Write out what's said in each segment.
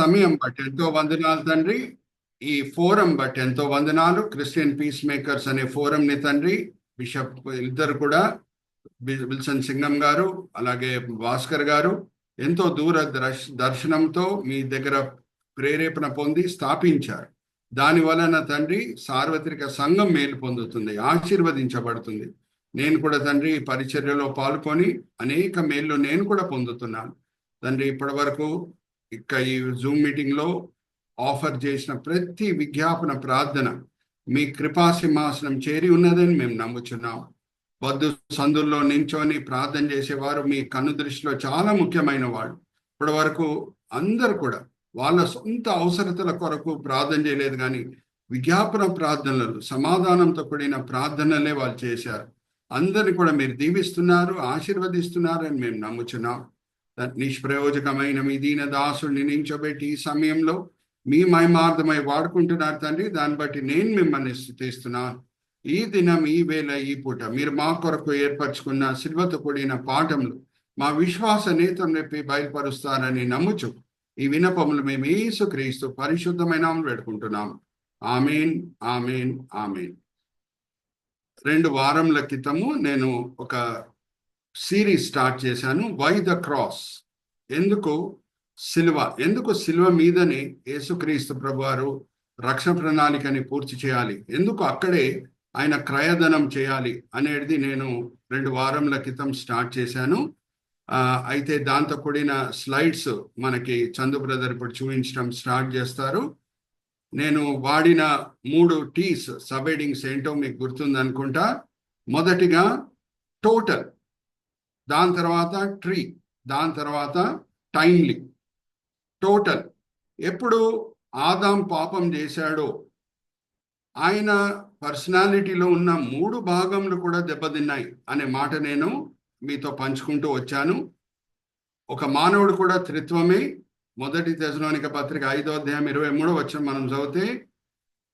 సమయం బట్టి ఎంతో వందనాలు తండ్రి. ఈ ఫోరం బట్టి ఎంతో వందనాలు. క్రిస్టియన్ పీస్ మేకర్స్ అనే ఫోరం ని తండ్రి, బిషప్ ఇద్దరు కూడా, విల్సన్ సింగం గారు అలాగే భాస్కర్ గారు ఎంతో దూర దర్శనంతో మీ దగ్గర ప్రేరేపణ పొంది స్థాపించారు. దాని వలన తండ్రి సార్వత్రిక సంఘం మేలు పొందుతుంది, ఆశీర్వదించబడుతుంది. నేను కూడా తండ్రి ఈ పరిచర్యలో పాల్గొని అనేక మేళ్ళు నేను కూడా పొందుతున్నాను తండ్రి. ఇప్పటి వరకు ఈ జూమ్ మీటింగ్ లో ఆఫర్ చేసిన ప్రతి విజ్ఞాపన ప్రార్థన మీ కృపా సింహాసనం చేరి ఉన్నదని మేము నమ్ముచున్నాం. వద్దు సందుల్లో నించొని ప్రార్థన చేసేవారు మీ కన్ను దృష్టిలో చాలా ముఖ్యమైన వాళ్ళు. ఇప్పటి వరకు అందరు కూడా వాళ్ళ సొంత అవసరతల కొరకు ప్రార్థన చేయలేదు, కానీ విజ్ఞాపన ప్రార్థనలు, సమాధానంతో కూడిన ప్రార్థనలే వాళ్ళు చేశారు. అందరిని కూడా మీరు దీవిస్తున్నారు, ఆశీర్వదిస్తున్నారని మేము నమ్ముచున్నాం. నిష్ప్రయోజకమైన మీ దీన దాసుడిని నించోబెట్టి ఈ సమయంలో మీ మహిమార్థమై వాడుకుంటున్నారు తండ్రి. దాన్ని బట్టి నేను మిమ్మల్ని స్తుతిస్తున్నాను. ఈ దినం, ఈ వేళ, ఈ పూట మీరు మా కొరకు ఏర్పరచుకున్న శిల్వతో కూడిన పాఠములు మా విశ్వాస నేతం రేపి బయలుపరుస్తారని నమ్ముచు ఈ వినపములు మేము యేసుక్రీస్తు పరిశుద్ధమైన పెట్టుకుంటున్నాం. ఆమేన్, ఆమేన్, ఆమేన్. 2 వారముల క్రితము నేను ఒక సిరీస్ స్టార్ట్ చేశాను, వై ద క్రాస్. ఎందుకు సిలువ, ఎందుకు సిలువ మీదనే యేసుక్రీస్తు ప్రభువారు రక్షణ ప్రణాళికని పూర్తి చేయాలి, ఎందుకు అక్కడే ఆయన క్రయధనం చేయాలి అనేది నేను 2 వారముల క్రితం స్టార్ట్ చేశాను. అయితే దాంతో కూడిన స్లైడ్స్ మనకి చందు బ్రదర్ ఇప్పుడు చూపించడం స్టార్ట్ చేస్తారు. నేను వాడిన 3 T's సబ్ హెడింగ్స్ ఏంటో మీకు గుర్తుందనుకుంటా. మొదటిగా టోటల్, దాని తర్వాత ట్రీ, దాని తర్వాత టైమ్లీ. టోటల్, ఎప్పుడు ఆదాం పాపం చేశాడో ఆయన పర్సనాలిటీలో ఉన్న 3 భాగములు కూడా దెబ్బతిన్నాయి అనే మాట నేను మీతో పంచుకుంటూ వచ్చాను. ఒక మానవుడు కూడా త్రిత్వమే. 1 తెస్సలోనిక పత్రిక 5వ అధ్యాయం 23వ వచనం మనం చదివితే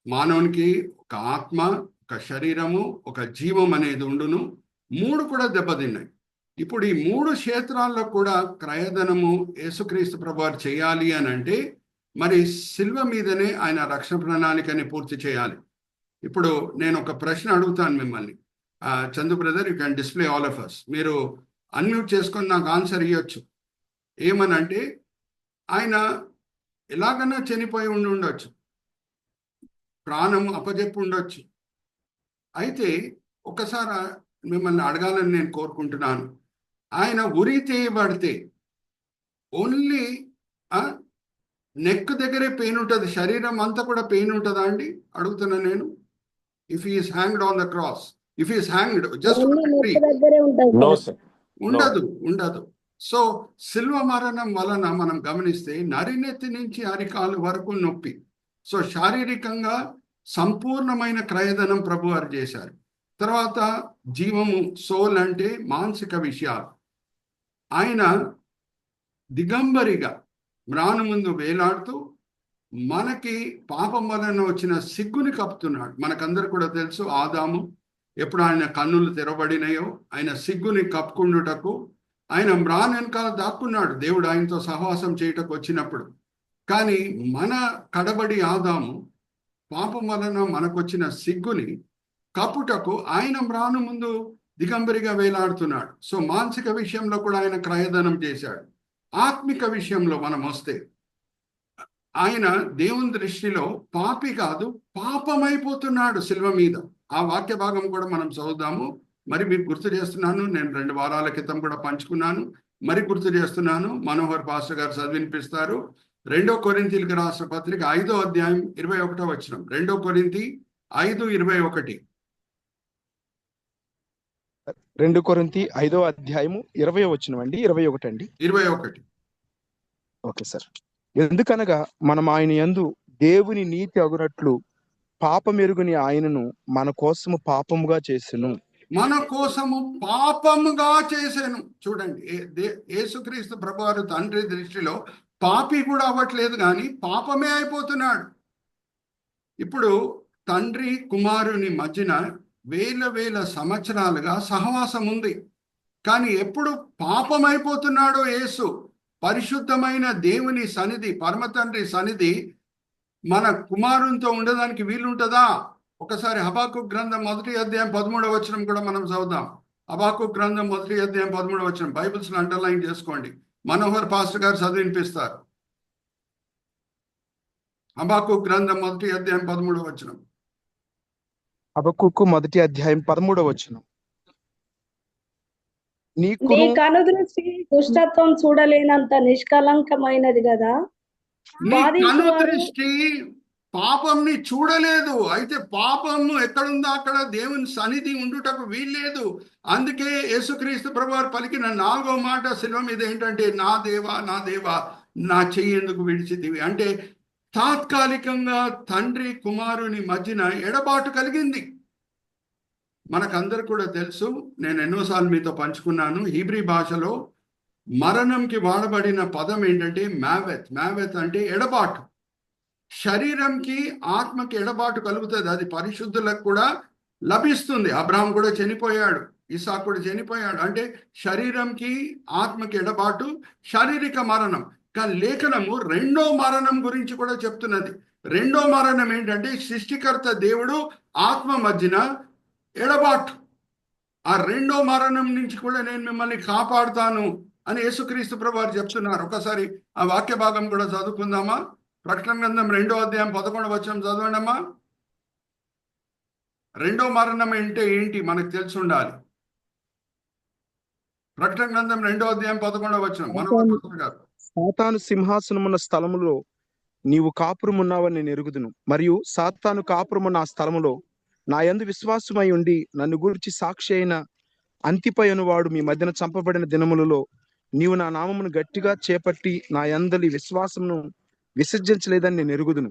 మానవునికి ఒక ఆత్మ, ఒక శరీరము, ఒక జీవం అనేది ఉండును. 3 కూడా దెబ్బతిన్నాయి. ఇప్పుడు ఈ 3 క్షేత్రాల్లో కూడా క్రయధనము యేసుక్రీస్తు ప్రభువారు చేయాలి అని అంటే మరి సిల్వ మీదనే ఆయన రక్షణ ప్రణాళికని పూర్తి చేయాలి. ఇప్పుడు నేను ఒక ప్రశ్న అడుగుతాను మిమ్మల్ని. Chandu brother, you can display all of us. మీరు అన్మ్యూట్ చేసుకొని నాకు ఆన్సర్ ఇవ్వచ్చు. ఏమనంటే ఆయన ఎలాగన్నా చనిపోయి ఉండొచ్చు, ప్రాణం అప్పజెప్పి ఉండొచ్చు. అయితే ఒకసారి మిమ్మల్ని అడగాలని నేను కోరుకుంటున్నాను. ఆయన ఉరి తీయబడితే ఓన్లీ నెక్ దగ్గరే పెయిన్ ఉంటుంది, శరీరం అంతా కూడా పెయిన్ ఉంటుందా అండి అడుగుతున్నా నేను. If is hanged on the cross, if is hanged just ఉండదు. సో సిల్వ మరణం వలన మనం గమనిస్తే నరినెత్తి నుంచి అరికాలు వరకు నొప్పి. సో శారీరకంగా సంపూర్ణమైన క్రయధనం ప్రభువారు చేశారు. తర్వాత జీవము, సోల్ అంటే మానసిక విషయాలు. ఆయన దిగంబరిగా మ్రాను ముందు వేలాడుతూ మనకి పాపం వలన వచ్చిన సిగ్గుని కప్పుతున్నాడు. మనకందరు కూడా తెలుసు, ఆదాము ఎప్పుడు ఆయన కన్నులు తెరవబడినాయో ఆయన సిగ్గుని కప్పుకుండుటకు ఆయన మ్రాన్ వెనకాల దాక్కున్నాడు, దేవుడు ఆయనతో సహవాసం చేయటకు వచ్చినప్పుడు. కానీ మన కడబడి ఆదాము పాపం వలన మనకొచ్చిన సిగ్గుని కప్పుటకు ఆయన మ్రాను ముందు దిగంబరిగా వేలాడుతున్నాడు. సో మానసిక విషయంలో కూడా ఆయన క్రయధనం చేశాడు. ఆత్మిక విషయంలో మనం వస్తే ఆయన దేవుని దృష్టిలో పాపి కాదు, పాపమైపోతున్నాడు సిల్వ మీద. ఆ వాక్య భాగం కూడా మనం చదువుదాము. మరి మీకు గుర్తు చేస్తున్నాను, నేను 2 వారాల క్రితం కూడా పంచుకున్నాను, మరి గుర్తు చేస్తున్నాను. మనోహర్ పాస్టర్ గారు చదివినిపిస్తారు. 2 కొరింథీయులకు రాసిన పత్రిక 5వ అధ్యాయం 21వ వచనం. 2 కొరింథీ 5:21. 2 కొరింథీ 5వ అధ్యాయము 20వ వచనం అండి. 21 అండి. 21. Okay sir. ఎందుకనగా మనం ఆయన యందు దేవుని నీతి అగునట్లు పాపమెరుగుని ఆయనను మన కోసము పాపముగా చేసెను. మన కోసము పాపముగా చేశాను. చూడండి, యేసుక్రీస్తు ప్రభువారు తండ్రి దృష్టిలో పాపి కూడా అవ్వట్లేదు, కానీ పాపమే అయిపోతున్నాడు. ఇప్పుడు తండ్రి కుమారుని మధ్యన వేల సంవత్సరాలుగా సహవాసం ఉంది, కానీ ఎప్పుడు పాపమైపోతున్నాడో యేసు పరిశుద్ధమైన దేవుని సన్నిధి, పరమ తండ్రి సన్నిధి మన కుమారునితో ఉండడానికి వీలుంటుందా? ఒకసారి హబాకుక్ గ్రంథం 1 అధ్యాయం 13 వచనం కూడా మనం చదువుదాం. హబాకుక్ గ్రంథం 1 అధ్యాయం 13 వచనం బైబిల్స్ అండర్లైన్ చేసుకోండి. మనోహర్ పాస్టర్ గారు చదివినిపిస్తారు. హబాకుక్ గ్రంథం 1 అధ్యాయం 13 వచనం. హబక్కూకు 1 అధ్యాయం 13 నీ నీకును కనుదృష్టి దుష్టత్వం చూడలేనంత నిష్కలంకమైనది కదా. నీ బాధించువారు కనుదృష్టి పాపంని చూడలేదు. అయితే పాపము ఎక్కడుందో అక్కడ దేవుని సన్నిధి ఉండుటకు వీల్లేదు. అందుకే యేసుక్రీస్తు ప్రభువారు పలికిన 4వ మాట శిలువ మీద ఏంటంటే, నా దేవా నా దేవా నా చెయ్యి ఎందుకు విడిచితివి. అంటే తాత్కాలికంగా తండ్రి కుమారుని మధ్యన ఎడబాటు కలిగింది. మనకందరు కూడా తెలుసు, నేను ఎన్నోసార్లు మీతో పంచుకున్నాను. హీబ్రీ భాషలో మరణంకి వాడబడిన పదం ఏంటంటే మావెత్. మావెత్ అంటే ఎడబాటు. శరీరంకి ఆత్మకి ఎడబాటు కలుగుతుంది. అది పరిశుద్ధులకు కూడా లభిస్తుంది. అబ్రహాం కూడా చనిపోయాడు, ఇసాకు కూడా చనిపోయాడు. అంటే శరీరంకి ఆత్మకి ఎడబాటు, శారీరక మరణం. కానీ లేఖనము రెండో మరణం గురించి కూడా చెప్తున్నది. రెండో మరణం ఏంటంటే సృష్టికర్త దేవుడు ఆత్మ మధ్యన ఎడబాటు. ఆ రెండో మరణం నుంచి కూడా నేను మిమ్మల్ని కాపాడుతాను అని యేసుక్రీస్తు ప్రభువారు చెప్తున్నారు. ఒకసారి ఆ వాక్య భాగం కూడా చదువుకుందామా? ప్రకటన గ్రంథం 2వ అధ్యాయం 11 వచనం చదవండి అమ్మా. రెండో మరణం అంటే ఏంటి మనకు తెలిసి ఉండాలి. ప్రకటన గ్రంథం 2వ అధ్యాయం 11 వచనం. మనోహర్ గారు. సాతాను సింహాసనమున్న స్థలములో నీవు కాపురమున్నావని నేను ఎరుగుదును, మరియు సాతాను కాపురమున్న ఆ స్థలములో నా యందు విశ్వాసమై ఉండి నన్ను గురించి సాక్షి అయిన అంతిపై అనువాడు మీ మధ్యన చంపబడిన దినములలో నీవు నా నామమును గట్టిగా చేపట్టి నా యందలి విశ్వాసమును విసర్జించలేదని నేను ఎరుగుదును.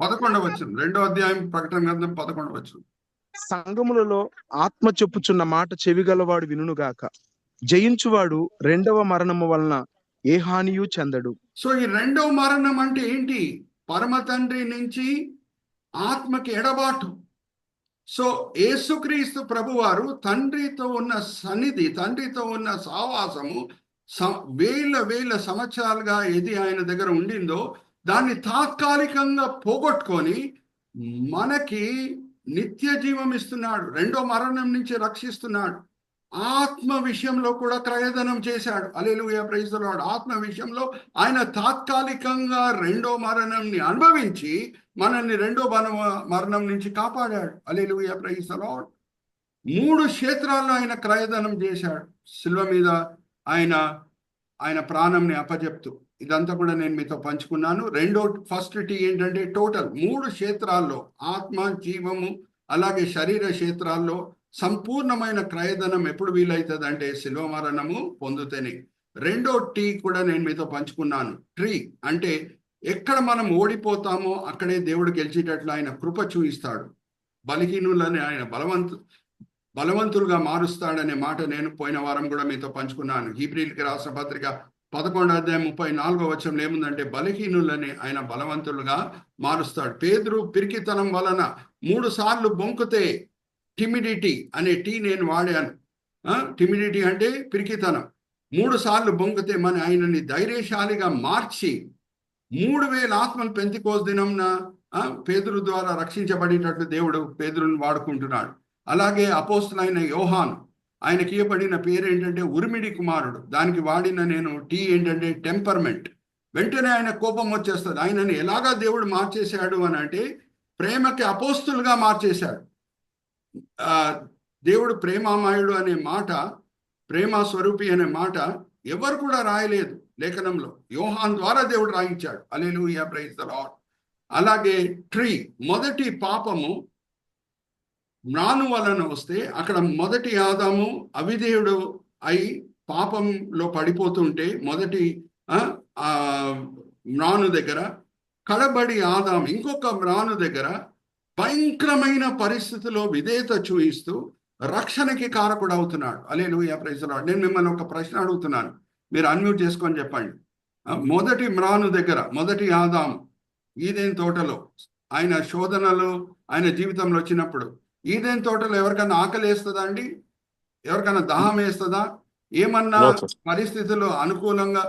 11వ వచనం. 2వ అధ్యాయం ప్రకటన గ్రంథం 11వ వచనం. సంఘములలో ఆత్మ చెప్పుచున్న మాట చెవిగలవాడు వినుగాక. జయించువాడు రెండవ మరణము వలన ఏ హానియు చెందడు. సో ఈ రెండో మరణం అంటే ఏంటి? పరమ తండ్రి నుంచి ఆత్మకి ఎడబాటు. సో యేసుక్రీస్తు ప్రభువారు తండ్రితో ఉన్న సన్నిధి, తండ్రితో ఉన్న సావాసము వేల సంవత్సరాలుగా ఏది ఆయన దగ్గర ఉండిందో దాన్ని తాత్కాలికంగా పోగొట్టుకొని మనకి నిత్య జీవం ఇస్తున్నాడు. రెండో మరణం నుంచి రక్షిస్తున్నాడు. ఆత్మ విషయంలో కూడా క్రయధనం చేశాడు. హల్లెలూయా, ప్రైజ్ ది లార్డ్. ఆత్మ విషయంలో ఆయన తాత్కాలికంగా రెండో మరణంని అనుభవించి మనల్ని రెండో మరణం నుంచి కాపాడాడు. హల్లెలూయా, ప్రైజ్ ది లార్డ్. 3 క్షేత్రాల్లో ఆయన క్రయధనం చేశాడు. శిలువ మీద ఆయన ప్రాణంని అప్పజెప్తూ. ఇదంతా కూడా నేను మీతో పంచుకున్నాను. ఫస్ట్ టీ ఏంటంటే టోటల్ 3 క్షేత్రాల్లో ఆత్మ, జీవము అలాగే శరీర క్షేత్రాల్లో సంపూర్ణమైన క్రయధనం ఎప్పుడు వీలవుతుంది అంటే శిలువ మరణము పొందుతేనే. రెండో టీ కూడా నేను మీతో పంచుకున్నాను. ట్రీ అంటే ఎక్కడ మనం ఓడిపోతామో అక్కడే దేవుడు గెలిచేటట్లు ఆయన కృప చూపిస్తాడు. బలహీనులని ఆయన బలవంతులుగా మారుస్తాడనే మాట నేను పోయిన వారం కూడా మీతో పంచుకున్నాను. హీబ్రీయులకు రాసిన పత్రిక 11వ అధ్యాయం 34వ వచనం ఏముందంటే బలహీనులని ఆయన బలవంతులుగా మారుస్తాడు. పేతురు పిరికితనం వలన 3 సార్లు బొంకుతే టిమిడిటీ అనే టీ నేను వాడాను. టిమిడిటీ అంటే పిరికితనం. 3 సార్లు బొంకితే మన ఆయనని ధైర్యశాలిగా మార్చి 3000 ఆత్మలు పెంతెకోస్తు దినంన పేతురు ద్వారా రక్షించబడేటట్లు దేవుడు పేతురుని వాడుకుంటున్నాడు. అలాగే అపోస్తలుడైన యోహాను, ఆయనకి ఇవ్వబడిన పేరు ఏంటంటే ఉరిమిడి కుమారుడు. దానికి వాడిన నేను టీ ఏంటంటే టెంపర్మెంట్. వెంటనే ఆయన కోపం వచ్చేస్తుంది. ఆయనని ఎలాగా దేవుడు మార్చేశాడు అని అంటే ప్రేమకి అపోస్తులుగా మార్చేశాడు. దేవుడు ప్రేమామయుడు అనే మాట, ప్రేమ స్వరూపి అనే మాట ఎవరు కూడా రాయలేదు లేఖనంలో. యోహాన్ ద్వారా దేవుడు రాయించాడు. హల్లెలూయా, ప్రైజ్ ది లార్డ్. అలాగే ట్రీ, మొదటి పాపము మ్రాను వలన వస్తే అక్కడ మొదటి ఆదాము అవిధేయుడు అయి పాపంలో పడిపోతుంటే మొదటి మ్రాను దగ్గర, కడబడి ఆదాము ఇంకొక మ్రాను దగ్గర భయంకరమైన పరిస్థితిలో విధేయత చూపిస్తూ రక్షణకి కారకుడు అవుతున్నాడు. హల్లెలూయా, ప్రైజ్ ది లార్డ్. నేను మిమ్మల్ని ఒక ప్రశ్న అడుగుతున్నాను, మీరు అన్మ్యూట్ చేసుకొని చెప్పండి. మొదటి మ్రాను దగ్గర, మొదటి ఆదాము ఈదేన్ తోటలో ఆయన శోధనలు ఆయన జీవితంలో వచ్చినప్పుడు ఈదేన్ తోటలో ఎవరికైనా ఆకలి వేస్తుందా అండి? ఎవరికైనా దాహం వేస్తుందా? ఏమన్నా No, sir. పరిస్థితులు అనుకూలంగా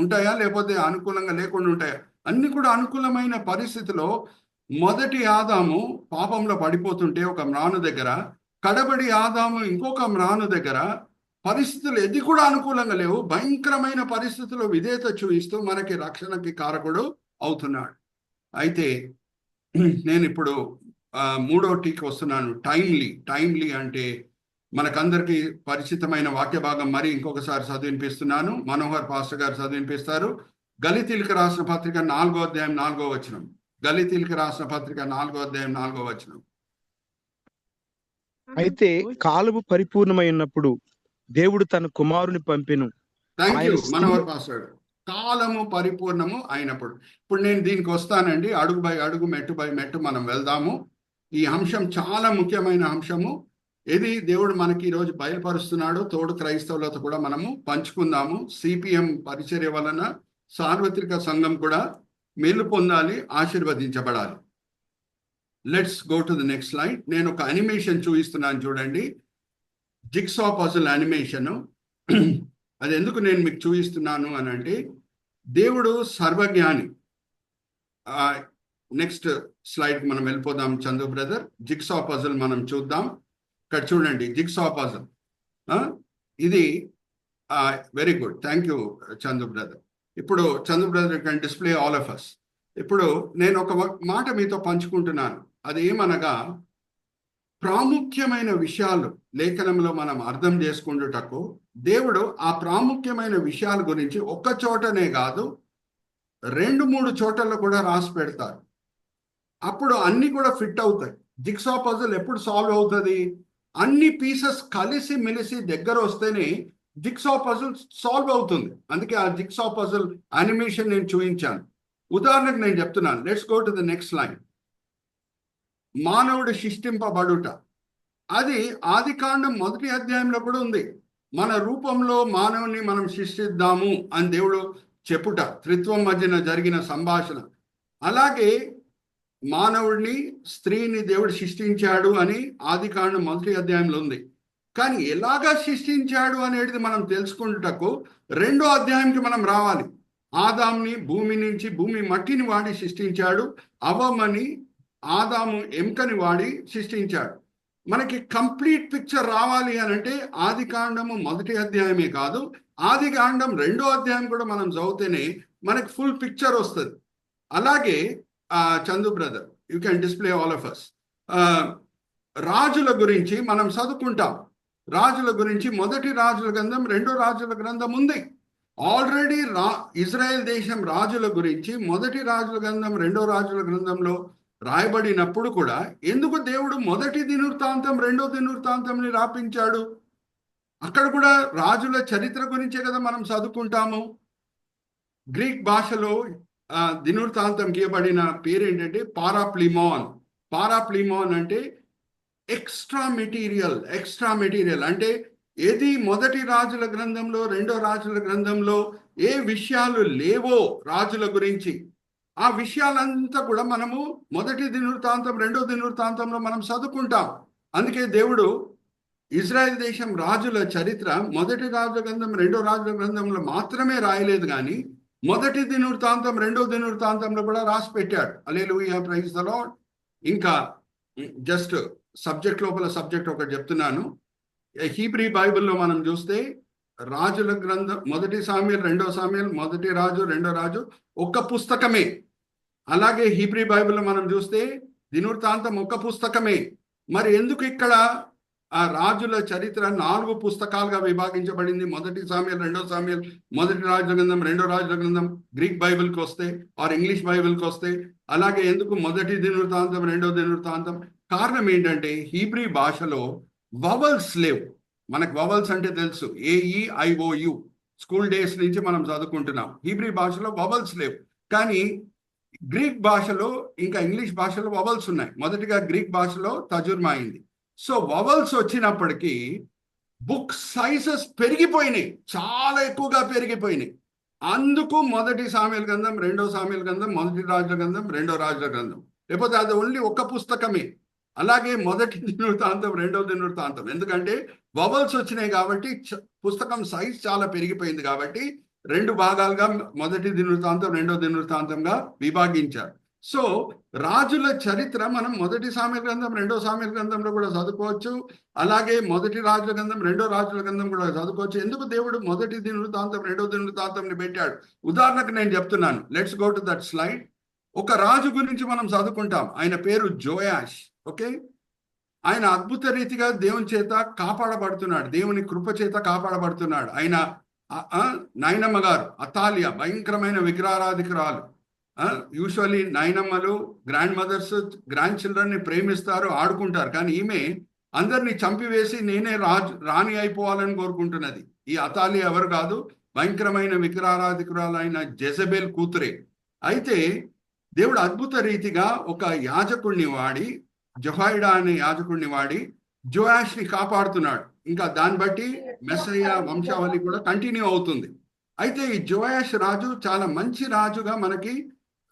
ఉంటాయా, లేకపోతే అనుకూలంగా లేకుండా ఉంటాయా? అన్ని కూడా అనుకూలమైన పరిస్థితిలో మొదటి ఆదాము పాపంలో పడిపోతుంటే ఒక మ్రాను దగ్గర, కడబడి ఆదాము ఇంకొక మ్రాను దగ్గర పరిస్థితులు ఎది కూడా అనుకూలంగా లేవు. భయంకరమైన పరిస్థితుల్లో విధేయత చూపిస్తూ మనకి రక్షణకి కారకుడు అవుతున్నాడు. అయితే నేను ఇప్పుడు మూడో టీకి వస్తున్నాను. టైమ్లీ అంటే మనకందరికీ పరిచితమైన వాక్య భాగం మరి ఇంకొకసారి చదివినిపిస్తున్నాను. మనోహర్ పాస్టర్ గారు చదివినిపిస్తారు. గలితీలకు రాసిన పత్రిక 4వ అధ్యాయం 4వ వచనం. గలితీలకు రాసిన పత్రిక 4వ అధ్యాయం 4వ వచనం. అయితే కాలము పరిపూర్ణమై ఉన్నప్పుడు దేవుడు తన కుమారుని పంపెను. Thank you Manohar pastor. కాలము పరిపూర్ణము అయినప్పుడు. ఇప్పుడు నేను దీనికి వస్తానండి. అడుగు బై అడుగు, మెట్టు బై మెట్టు మనం వెళ్దాము. ఈ అంశం చాలా ముఖ్యమైన అంశము. ఏది దేవుడు మనకి ఈరోజు బయలుపరుస్తున్నాడో తోడు క్రైస్తవులతో కూడా మనము పంచుకుందాము. సిపిఎం పరిచర్య వలన సార్వత్రిక సంఘం కూడా మేలు పొందాలి, ఆశీర్వదించబడాలి. Let's go to the next slide. నేను ఒక అనిమేషన్ చూపిస్తున్నాను చూడండి. Jigsaw puzzle animation. అది ఎందుకు నేను మీకు చూపిస్తున్నాను అని అంటే, దేవుడు సర్వజ్ఞాని. నెక్స్ట్ స్లైడ్కి మనం వెళ్ళిపోదాం చందు బ్రదర్. జిగ్సా పజిల్ మనం చూద్దాం. ఇక్కడ చూడండి, జిగ్సా పజిల్. ఇది very good, thank you Chandu brother. ఇప్పుడు Chandu brother can display all of us. ఇప్పుడు నేను ఒక మాట మీతో పంచుకుంటున్నాను. అది ఏమనగా, ప్రాముఖ్యమైన విషయాలు లేఖనంలో మనం అర్థం చేసుకుంటుటకు దేవుడు ఆ ప్రాముఖ్యమైన విషయాల గురించి ఒక్క చోటనే కాదు, 2-3 చోట్లలో కూడా రాసి పెడతారు. అప్పుడు అన్ని కూడా ఫిట్ అవుతాయి. జిగ్సా పజిల్ ఎప్పుడు సాల్వ్ అవుతుంది? అన్ని పీసెస్ కలిసి మెలిసి దగ్గర వస్తేనే జిగ్సా పజిల్ సాల్వ్ అవుతుంది. అందుకే ఆ జిగ్సా పజిల్ యానిమేషన్ నేను చూపించాను. ఉదాహరణకు నేను చెప్తున్నాను. Let's go to the next line. మానవుడు సృష్టింపబడుట, అది ఆదికాండం 1వ అధ్యాయంలో కూడా ఉంది. మన రూపంలో మానవుని మనం సృష్టిద్దాము అని దేవుడు చెప్పుట, త్రిత్వం మధ్యన జరిగిన సంభాషణ. అలాగే మానవుడిని, స్త్రీని దేవుడు సృష్టించాడు అని ఆదికాండం 1వ అధ్యాయంలో ఉంది. కానీ ఎలాగా సృష్టించాడు అనేది మనం తెలుసుకుంటకు 2వ అధ్యాయంకి మనం రావాలి. ఆదాంని భూమి నుంచి, భూమి మట్టిని వాడి సృష్టించాడు. అవ్వమని ఆదాము ఎముకని వాడి సృష్టించాడు. మనకి కంప్లీట్ పిక్చర్ రావాలి అని అంటే ఆదికాండము 1వ అధ్యాయమే కాదు, ఆదికాండం 2వ అధ్యాయం కూడా మనం చదివితేనే మనకి ఫుల్ పిక్చర్ వస్తుంది. అలాగే Chandu brother, you can display all of us. రాజుల గురించి మనం చదువుకుంటాం. రాజుల గురించి 1వ రాజుల గ్రంథం, 2వ రాజుల గ్రంథం ఉంది. ఆల్రెడీ ఇజ్రాయెల్ దేశం రాజుల గురించి 1వ రాజుల గ్రంథం, 2వ రాజుల గ్రంథంలో రాయబడినప్పుడు కూడా ఎందుకు దేవుడు 1వ దినవృత్తాంతం, 2వ దినవృత్తాంతంని రాపించాడు? అక్కడ కూడా రాజుల చరిత్ర గురించే కదా మనం చదువుకుంటాము. గ్రీక్ భాషలో దినవృత్తాంతం గీయబడిన పేరు ఏంటంటే పారాప్లిమాన్. పారాప్లిమాన్ అంటే ఎక్స్ట్రా మెటీరియల్. అంటే ఏది 1వ రాజుల గ్రంథంలో, 2వ రాజుల గ్రంథంలో ఏ విషయాలు లేవో రాజుల గురించి, ఆ విషయాలంతా కూడా మనము 1వ దినవృత్తాంతం, 2వ దినవృత్తాంతంలో మనం చదువుకుంటాం. అందుకే దేవుడు ఇజ్రాయెల్ దేశం రాజుల చరిత్ర 1వ రాజుల గ్రంథం, 2వ రాజుల గ్రంథంలో మాత్రమే రాయలేదు, కానీ 1వ దినవృత్తాంతం, 2వ దినవృత్తాంతంలో కూడా రాసి పెట్టాడు. హల్లెలూయా, ప్రైజ్ ది లార్డ్. ఇంకా జస్ట్ సబ్జెక్ట్ లోపల సబ్జెక్ట్ ఒకటి చెప్తున్నాను. హీబ్రీ బైబిల్లో మనం చూస్తే రాజుల గ్రంథం 1 సామ్యూయల్, 2వ సామ్యూయల్, 1 రాజు, 2వ రాజు ఒక్క పుస్తకమే. అలాగే హీబ్రీ బైబిల్లో మనం చూస్తే దినవృత్తాంతం ఒక్క పుస్తకమే. మరి ఎందుకు ఇక్కడ ఆ రాజుల చరిత్ర 4 పుస్తకాలుగా విభాగించబడింది? 1 సామ్యూయల్, 2వ సామ్యూయల్, 1 రాజుల గ్రంథం, 2వ రాజుల గ్రంథం గ్రీక్ బైబిల్కి వస్తే ఆర్ ఇంగ్లీష్ బైబిల్కి వస్తే. అలాగే ఎందుకు 1వ దినవృత్తాంతం, 2వ దినవృత్తాంతం? కారణం ఏంటంటే హీబ్రీ భాషలో వవల్స్ లేవు. మనకు వవల్స్ అంటే తెలుసు, AEIOU, స్కూల్ డేస్ నుంచి మనం చదువుకుంటున్నాం. హీబ్రీ భాషలో వవల్స్ లేవు, కానీ గ్రీక్ భాషలో ఇంకా ఇంగ్లీష్ భాషలో వవల్స్ ఉన్నాయి. మొదటిగా గ్రీక్ భాషలో తర్జుమా అయింది. సో వవల్స్ వచ్చినప్పటికీ బుక్ సైజెస్ పెరిగిపోయినాయి, చాలా ఎక్కువగా పెరిగిపోయినాయి. అందుకు 1 సామ్యూయల్ గ్రంథం, 2వ సామ్యూయల్ గ్రంథం, 1 రాజుల గ్రంథం, 2వ రాజుల గ్రంథం. లేకపోతే అది ఓన్లీ ఒక్క పుస్తకమే. అలాగే 1వ దినవృత్తాంతం, 2వ దినవృత్తాంతం. ఎందుకంటే వవల్స్ వచ్చినాయి కాబట్టి పుస్తకం సైజ్ చాలా పెరిగిపోయింది కాబట్టి 2 భాగాలుగా మొదటి దినవృత్తాంతం రెండో దినవృత్తాంతంగా విభాగించారు. సో రాజుల చరిత్ర మనం మొదటి సామెతల గ్రంథం రెండో సామెతల గ్రంథంలో కూడా చదువుకోవచ్చు. అలాగే మొదటి రాజుల గ్రంథం రెండో రాజుల గ్రంథం కూడా చదువుకోవచ్చు. ఎందుకు దేవుడు మొదటి దినవృత్తాంతం రెండో దినవృత్తాంతంని పెట్టాడు? ఉదాహరణకు నేను చెప్తున్నాను. Let's go to that slide. ఒక రాజు గురించి మనం చదువుకుంటాం. ఆయన పేరు జోయాష్. ఓకే, ఆయన అద్భుత రీతిగా దేవుని చేత కాపాడబడుతున్నాడు, దేవుని కృప చేత కాపాడబడుతున్నాడు. ఆయన నాయనమ్మ గారు అతాలియా భయంకరమైన విగ్రహారాధికురాలు. యూజువల్లీ నాయనమ్మలు గ్రాండ్ మదర్స్ గ్రాండ్ చిల్డ్రన్ని ప్రేమిస్తారు, ఆడుకుంటారు. కానీ ఈమె అందరినీ చంపివేసి నేనే రాణి అయిపోవాలని కోరుకుంటున్నది. ఈ అతాలియా ఎవరు కాదు, భయంకరమైన విగ్రహారాధికురాలు అయిన జెజబెల్ కూతురే. అయితే దేవుడు అద్భుత రీతిగా ఒక యాజకుడిని వాడి, జెహోయాడా అనే యాజకుడిని వాడి జోయాష్ని కాపాడుతున్నాడు. ఇంకా దాన్ని బట్టి మెస్సయ్య వంశావళి కూడా కంటిన్యూ అవుతుంది. అయితే ఈ జోయాష్ రాజు చాలా మంచి రాజుగా మనకి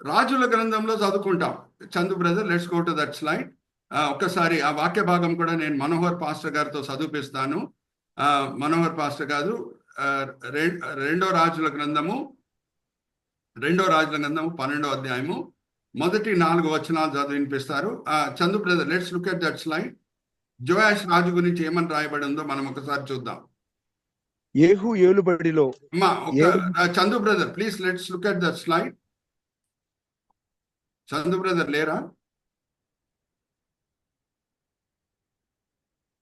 రాజుల గ్రంథంలో చదువుకుంటాం. Chandu brother, let's go to that slide. ఒక్కసారి ఆ వాక్య భాగం కూడా నేను మనోహర్ పాస్టర్ గారితో చదివిపిస్తాను. మనోహర్ పాస్టర్ గారు రెండో రాజుల గ్రంథము 12వ అధ్యాయము మొదటి 4 వచనాలు చదివి వినిపిస్తారు. Chandu brother, let's look at that slide. Joash రాజు గురించి ఏమని రాయబడి ఉందో మనం ఒకసారి చూద్దాం. యేహూ ఏలుబడిలో Chandu brother please let's look at that slide. Chandu brother లేరా?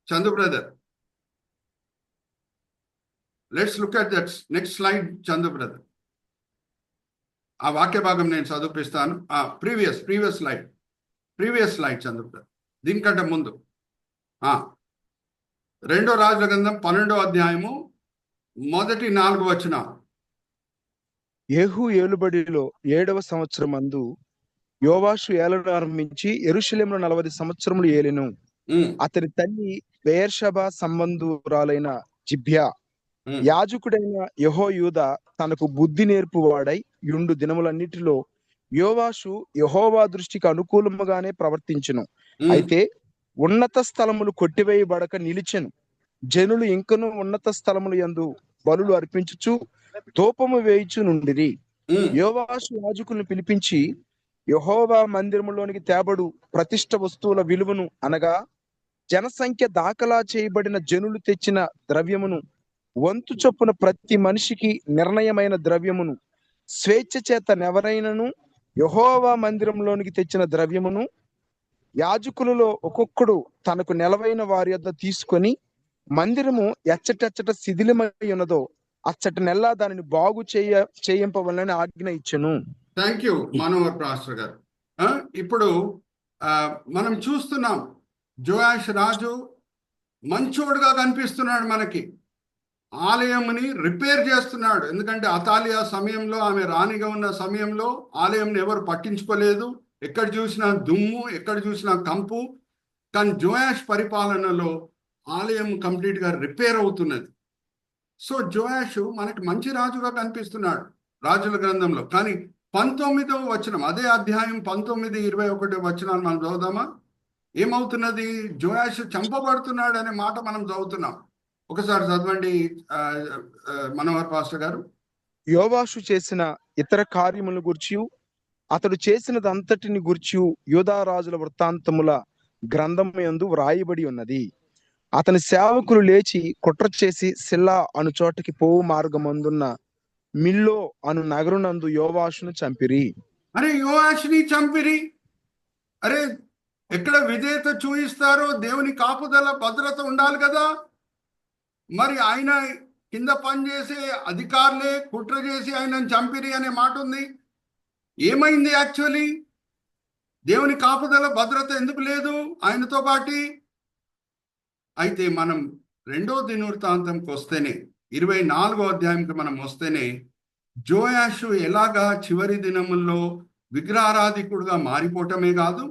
Chandu brother, let's look at that next slide. Chandu brother, ఆ వాక్య భాగం నేను చదివిపిస్తాను. ప్రీవియస్ స్లైడ్ చందు బ్రదర్, దీనికంటే ముందు రెండో రాజుల గ్రంథం 12వ అధ్యాయము మొదటి 4 వచనాలు. యేహూ ఏలుబడిలో 7వ సంవత్సరం అందు యోవాషు ఏలను ఆరంభించి యెరూషలేములో 40 సంవత్సరములు ఏలెను. అతని తల్లి బెయేర్షెబా సంబంధురాలైన జిబ్యా. యాజకుడైన యెహోయూదా తనకు బుద్ధి నేర్పువాడై యుండు దినములన్నిటిలో యోవాషు యెహోవా దృష్టికి అనుకూలముగానే ప్రవర్తించును. అయితే ఉన్నత స్థలములు కొట్టివేయబడక నిలిచెను. జనులు ఇంకను ఉన్నత స్థలములు యందు బలులు అర్పించుచు ధూపము వేయుచు నుండిరి. యోవాషు యాజకులను పిలిపించి యెహోవా మందిరములోనికి తేబడు ప్రతిష్ఠ వస్తువుల విలువను అనగా జనసంఖ్య దాఖలా చేయబడిన జనులు తెచ్చిన ద్రవ్యమును వంతు చొప్పున ప్రతి మనిషికి నిర్ణయమైన ద్రవ్యమును స్వేచ్ఛ చేత నెవరైనను యెహోవా మందిరంలోనికి తెచ్చిన ద్రవ్యమును యాజకులలో ఒక్కొక్కడు తనకు నెలవైన వారి యొద్ద తీసుకొని మందిరము ఎచ్చటెచ్చట శిథిలమై ఉన్నదో అచ్చటి నెల్లా దానిని బాగు చేయింపవలని ఆజ్ఞ ఇచ్చెను. థ్యాంక్ యూ మనోహర్ పాస్టర్ గారు. ఇప్పుడు మనం చూస్తున్నాం జోయాష్ రాజు మంచోడుగా కనిపిస్తున్నాడు మనకి. ఆలయంని రిపేర్ చేస్తున్నాడు. ఎందుకంటే అతాలియా సమయంలో, ఆమె రాణిగా ఉన్న సమయంలో ఆలయంని ఎవరు పట్టించుకోలేదు. ఎక్కడ చూసినా దుమ్ము, ఎక్కడ చూసినా కంపు. కానీ జోయాష్ పరిపాలనలో ఆలయం కంప్లీట్గా రిపేర్ అవుతున్నది. సో జోయాషు మనకి మంచి రాజుగా కనిపిస్తున్నాడు రాజుల గ్రంథంలో. కానీ 19వ వచనం, అదే అధ్యాయం 19, 21 వచనాలు మనం చదువుదామా? ఏమవుతున్నది? జోయాషు చంపబడుతున్నాడు అనే మాట మనం చదువుతున్నాం. ఒకసారి చదవండి మనోహర్ పాస్టర్ గారు. యోవాషు చేసిన ఇతర కార్యములను గూర్చి, అతడు చేసినదంతటిని గూర్చి యూదా రాజుల వృత్తాంతముల గ్రంథము యందు వ్రాయబడి ఉన్నది. అతని సేవకులు లేచి కుట్ర చేసి సిల్లా అను చోటకి పోవు మార్గమందున్న మిల్లో అను నగరునందు యోవాషును చంపిరి. అరే యోవాషుని చంపిరి. అరే ఎక్కడ విధేయత చూయిస్తారో దేవుని కాపుదల భద్రత ఉండాలి కదా. మరి ఆయన కింద పనిచేసే అధికారులే కుట్ర చేసి ఆయనను చంపిరి అనే మాట ఉంది. ఏమైంది? యాక్చువల్లీ దేవుని కాపుదల భద్రత ఎందుకు లేదు ఆయనతో పాటి? అయితే మనం రెండో దినవృత్తాంతంకి వస్తేనే, 24వ అధ్యాయంకి మనం వస్తేనే జోయాషు ఎలాగా చివరి దినముల్లో విగ్రహారాధికుడుగా మారిపోవటమే కాదు,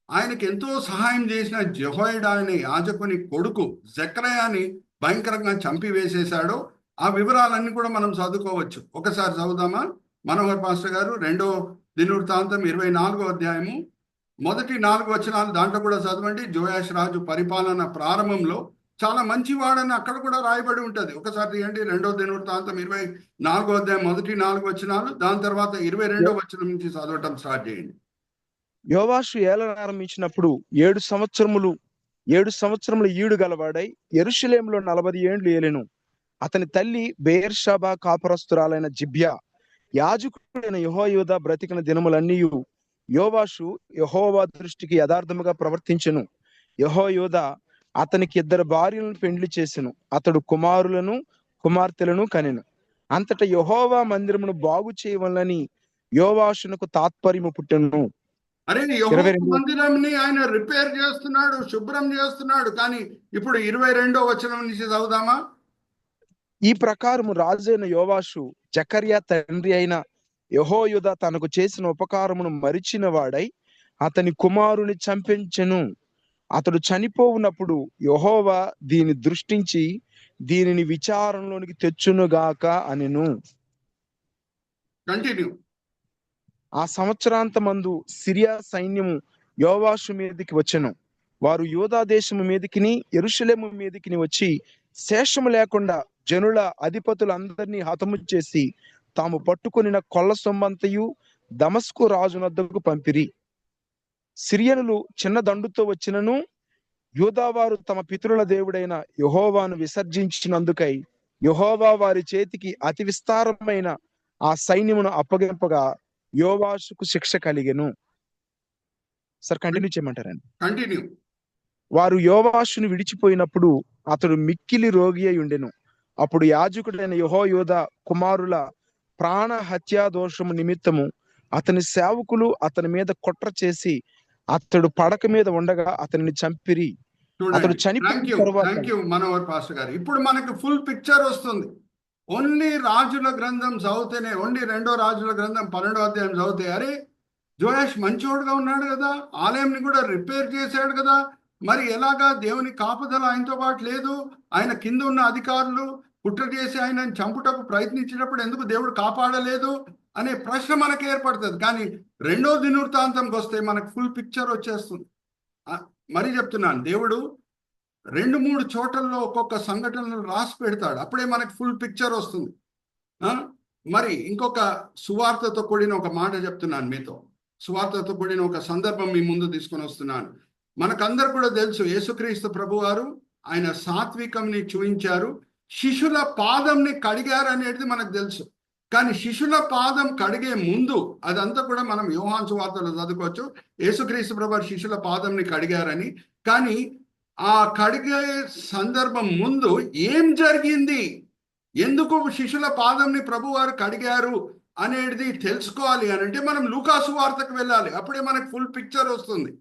ఆయనకి ఎంతో సహాయం చేసిన జెహోయాడా అనే యాజకుని కొడుకు జెకర్యాని భయంకరంగా చంపివేసేశాడో ఆ వివరాలన్నీ కూడా మనం చదువుకోవచ్చు. ఒకసారి చదువుదామా మనోహర్ పాస్టర్ గారు? రెండో దినవృత్తాంతం 24వ అధ్యాయము మొదటి 4 వచనాలు దాంట్లో కూడా చదవండి. జోయాష్ రాజు పరిపాలన ప్రారంభంలో చాలా మంచివాడని అక్కడ కూడా రాయబడి ఉంటది. ఒకసారి తీయండి 2వ దినవృత్తాంతం 24వ అధ్యాయం మొదటి 4 వచనాలు, దాని తర్వాత 22వ వచనం నుంచి చదవటం స్టార్ట్ చేయండి. యోవాషు ఏలన ఆరంభించినప్పుడు 7 సంవత్సరముల ఈడు గలవాడై యెరూషలేములో 40 ఏండ్లు ఏలెను. అతని తల్లి బెయేర్షెబా కాపురస్తురాలైన జిబ్యా. యాజకుడైన యెహోయాదా బ్రతికిన దినములన్నీయు యోవాషు యెహోవా దృష్టికి యథార్థముగా ప్రవర్తించెను. యెహోయాదా అతనికి 2 భార్యలను పెండ్లి చేసెను. అతడు కుమారులను కుమార్తెలను కనెను. అంతటా యెహోవా మందిరమును బాగు చేయవలనని యోవాషునకు తాత్పర్యము పుట్టెను. అరే, యెహోవా 22 మందిరంని ఆయన రిపేర్ చేస్తున్నాడు, శుభ్రం చేస్తున్నాడు. కానీ ఇప్పుడు 22వ వచనం నుంచి చదువుదామా? ఈ ప్రకారము రాజైన యోవాషు జకర్యా తండ్రి అయిన యెహోయాదా తనకు చేసిన ఉపకారమును మరిచిన వాడై అతని కుమారుని చంపించెను. అతడు చనిపోవునప్పుడు యెహోవా దీని దృష్టించి దీనిని విచారణలోనికి తెచ్చునుగాక అనెను. కంటిన్యూ. ఆ సంవత్సరాంతమందు సిరియా సైన్యము యోవాషు మీదికి వచ్చెను. వారు యూదా దేశము మీదికిని యెరూషలేము మీదికిని వచ్చి శేషము లేకుండా జనుల అధిపతులందరినీ హతము చేసి తాము పట్టుకొనిన కొల్ల సొమ్మంతయు దమస్కు రాజునద్దకు పంపిరి. సిరియనులు చిన్న దండుతో వచ్చినను యూదావారు తమ పితరుల దేవుడైన యెహోవాను విసర్జించినందుకై యెహోవా వారి చేతికి అతి విస్తారమైన ఆ సైన్యమును అప్పగింపగా యోవాషుకు శిక్ష కలిగెను. సార్ కంటిన్యూ చేయమంటారండి? కంటిన్యూ. వారు యోవాషును విడిచిపోయినప్పుడు అతడు మిక్కిలి రోగి అయి ఉండెను. అప్పుడు యాజకుడైన యెహోయాదా కుమారుల ప్రాణ హత్యా దోషము నిమిత్తము అతని సేవకులు అతని మీద కుట్ర చేసి అతడు పడక మీద ఉండగా అతనిని చంపిరి. అతడు చనిపోయిన తరువాత థ్యాంక్ యూ మనోహర్ పాస్టర్ గారు. ఇప్పుడు మనకు ఫుల్ పిక్చర్ వస్తుంది. ఓన్లీ రాజుల గ్రంథం చదివితేనే, ఓన్లీ 2వ రాజుల గ్రంథం 12వ అధ్యాయం చదివితే, అరే జోయాష్ మంచోడుగా ఉన్నాడు కదా, ఆలయంని కూడా రిపేర్ చేశాడు కదా, మరి ఎలాగా దేవుని కాపుదల ఆయనతో పాటు లేదు, ఆయన కింద ఉన్న అధికారులు కుట్ర చేసి ఆయనను చంపుటకు ప్రయత్నించినప్పుడు ఎందుకు దేవుడు కాపాడలేదు అనే ప్రశ్న మనకు ఏర్పడుతుంది. కానీ 2వ దినవృత్తాంతంకి వస్తే మనకు ఫుల్ పిక్చర్ వచ్చేస్తుంది. మరి చెప్తున్నాను, దేవుడు 2-3 చోట్లలో ఒక్కొక్క సంఘటనలు రాసి పెడతాడు, అప్పుడే మనకు ఫుల్ పిక్చర్ వస్తుంది. మరి ఇంకొక సువార్తతో కూడిన ఒక మాట చెప్తున్నాను మీతో. సువార్తతో కూడిన ఒక సందర్భం మీ ముందు తీసుకొని వస్తున్నాను. మనకందరు కూడా తెలుసు, యేసుక్రీస్తు ప్రభు వారు ఆయన సాత్వికంని చూపించారు, శిష్యుల పాదంని కడిగారు అనేది మనకు తెలుసు. కానీ శిష్యుల పాదం కడిగే ముందు, అదంతా కూడా మనం యోహాను సువార్తలో చదువుకోవచ్చు, యేసుక్రీస్తు ప్రభు శిష్యుల పాదంని కడిగారని. కానీ ఆ కడిగే సందర్భం ముందు ఏం జరిగింది, ఎందుకు శిష్యుల పాదంని ప్రభు వారు కడిగారు అనేది తెలుసుకోవాలి అని అంటే మనం లూకాసు వార్తకు వెళ్ళాలి. అప్పుడే మనకు ఫుల్ పిక్చర్ వస్తుంది.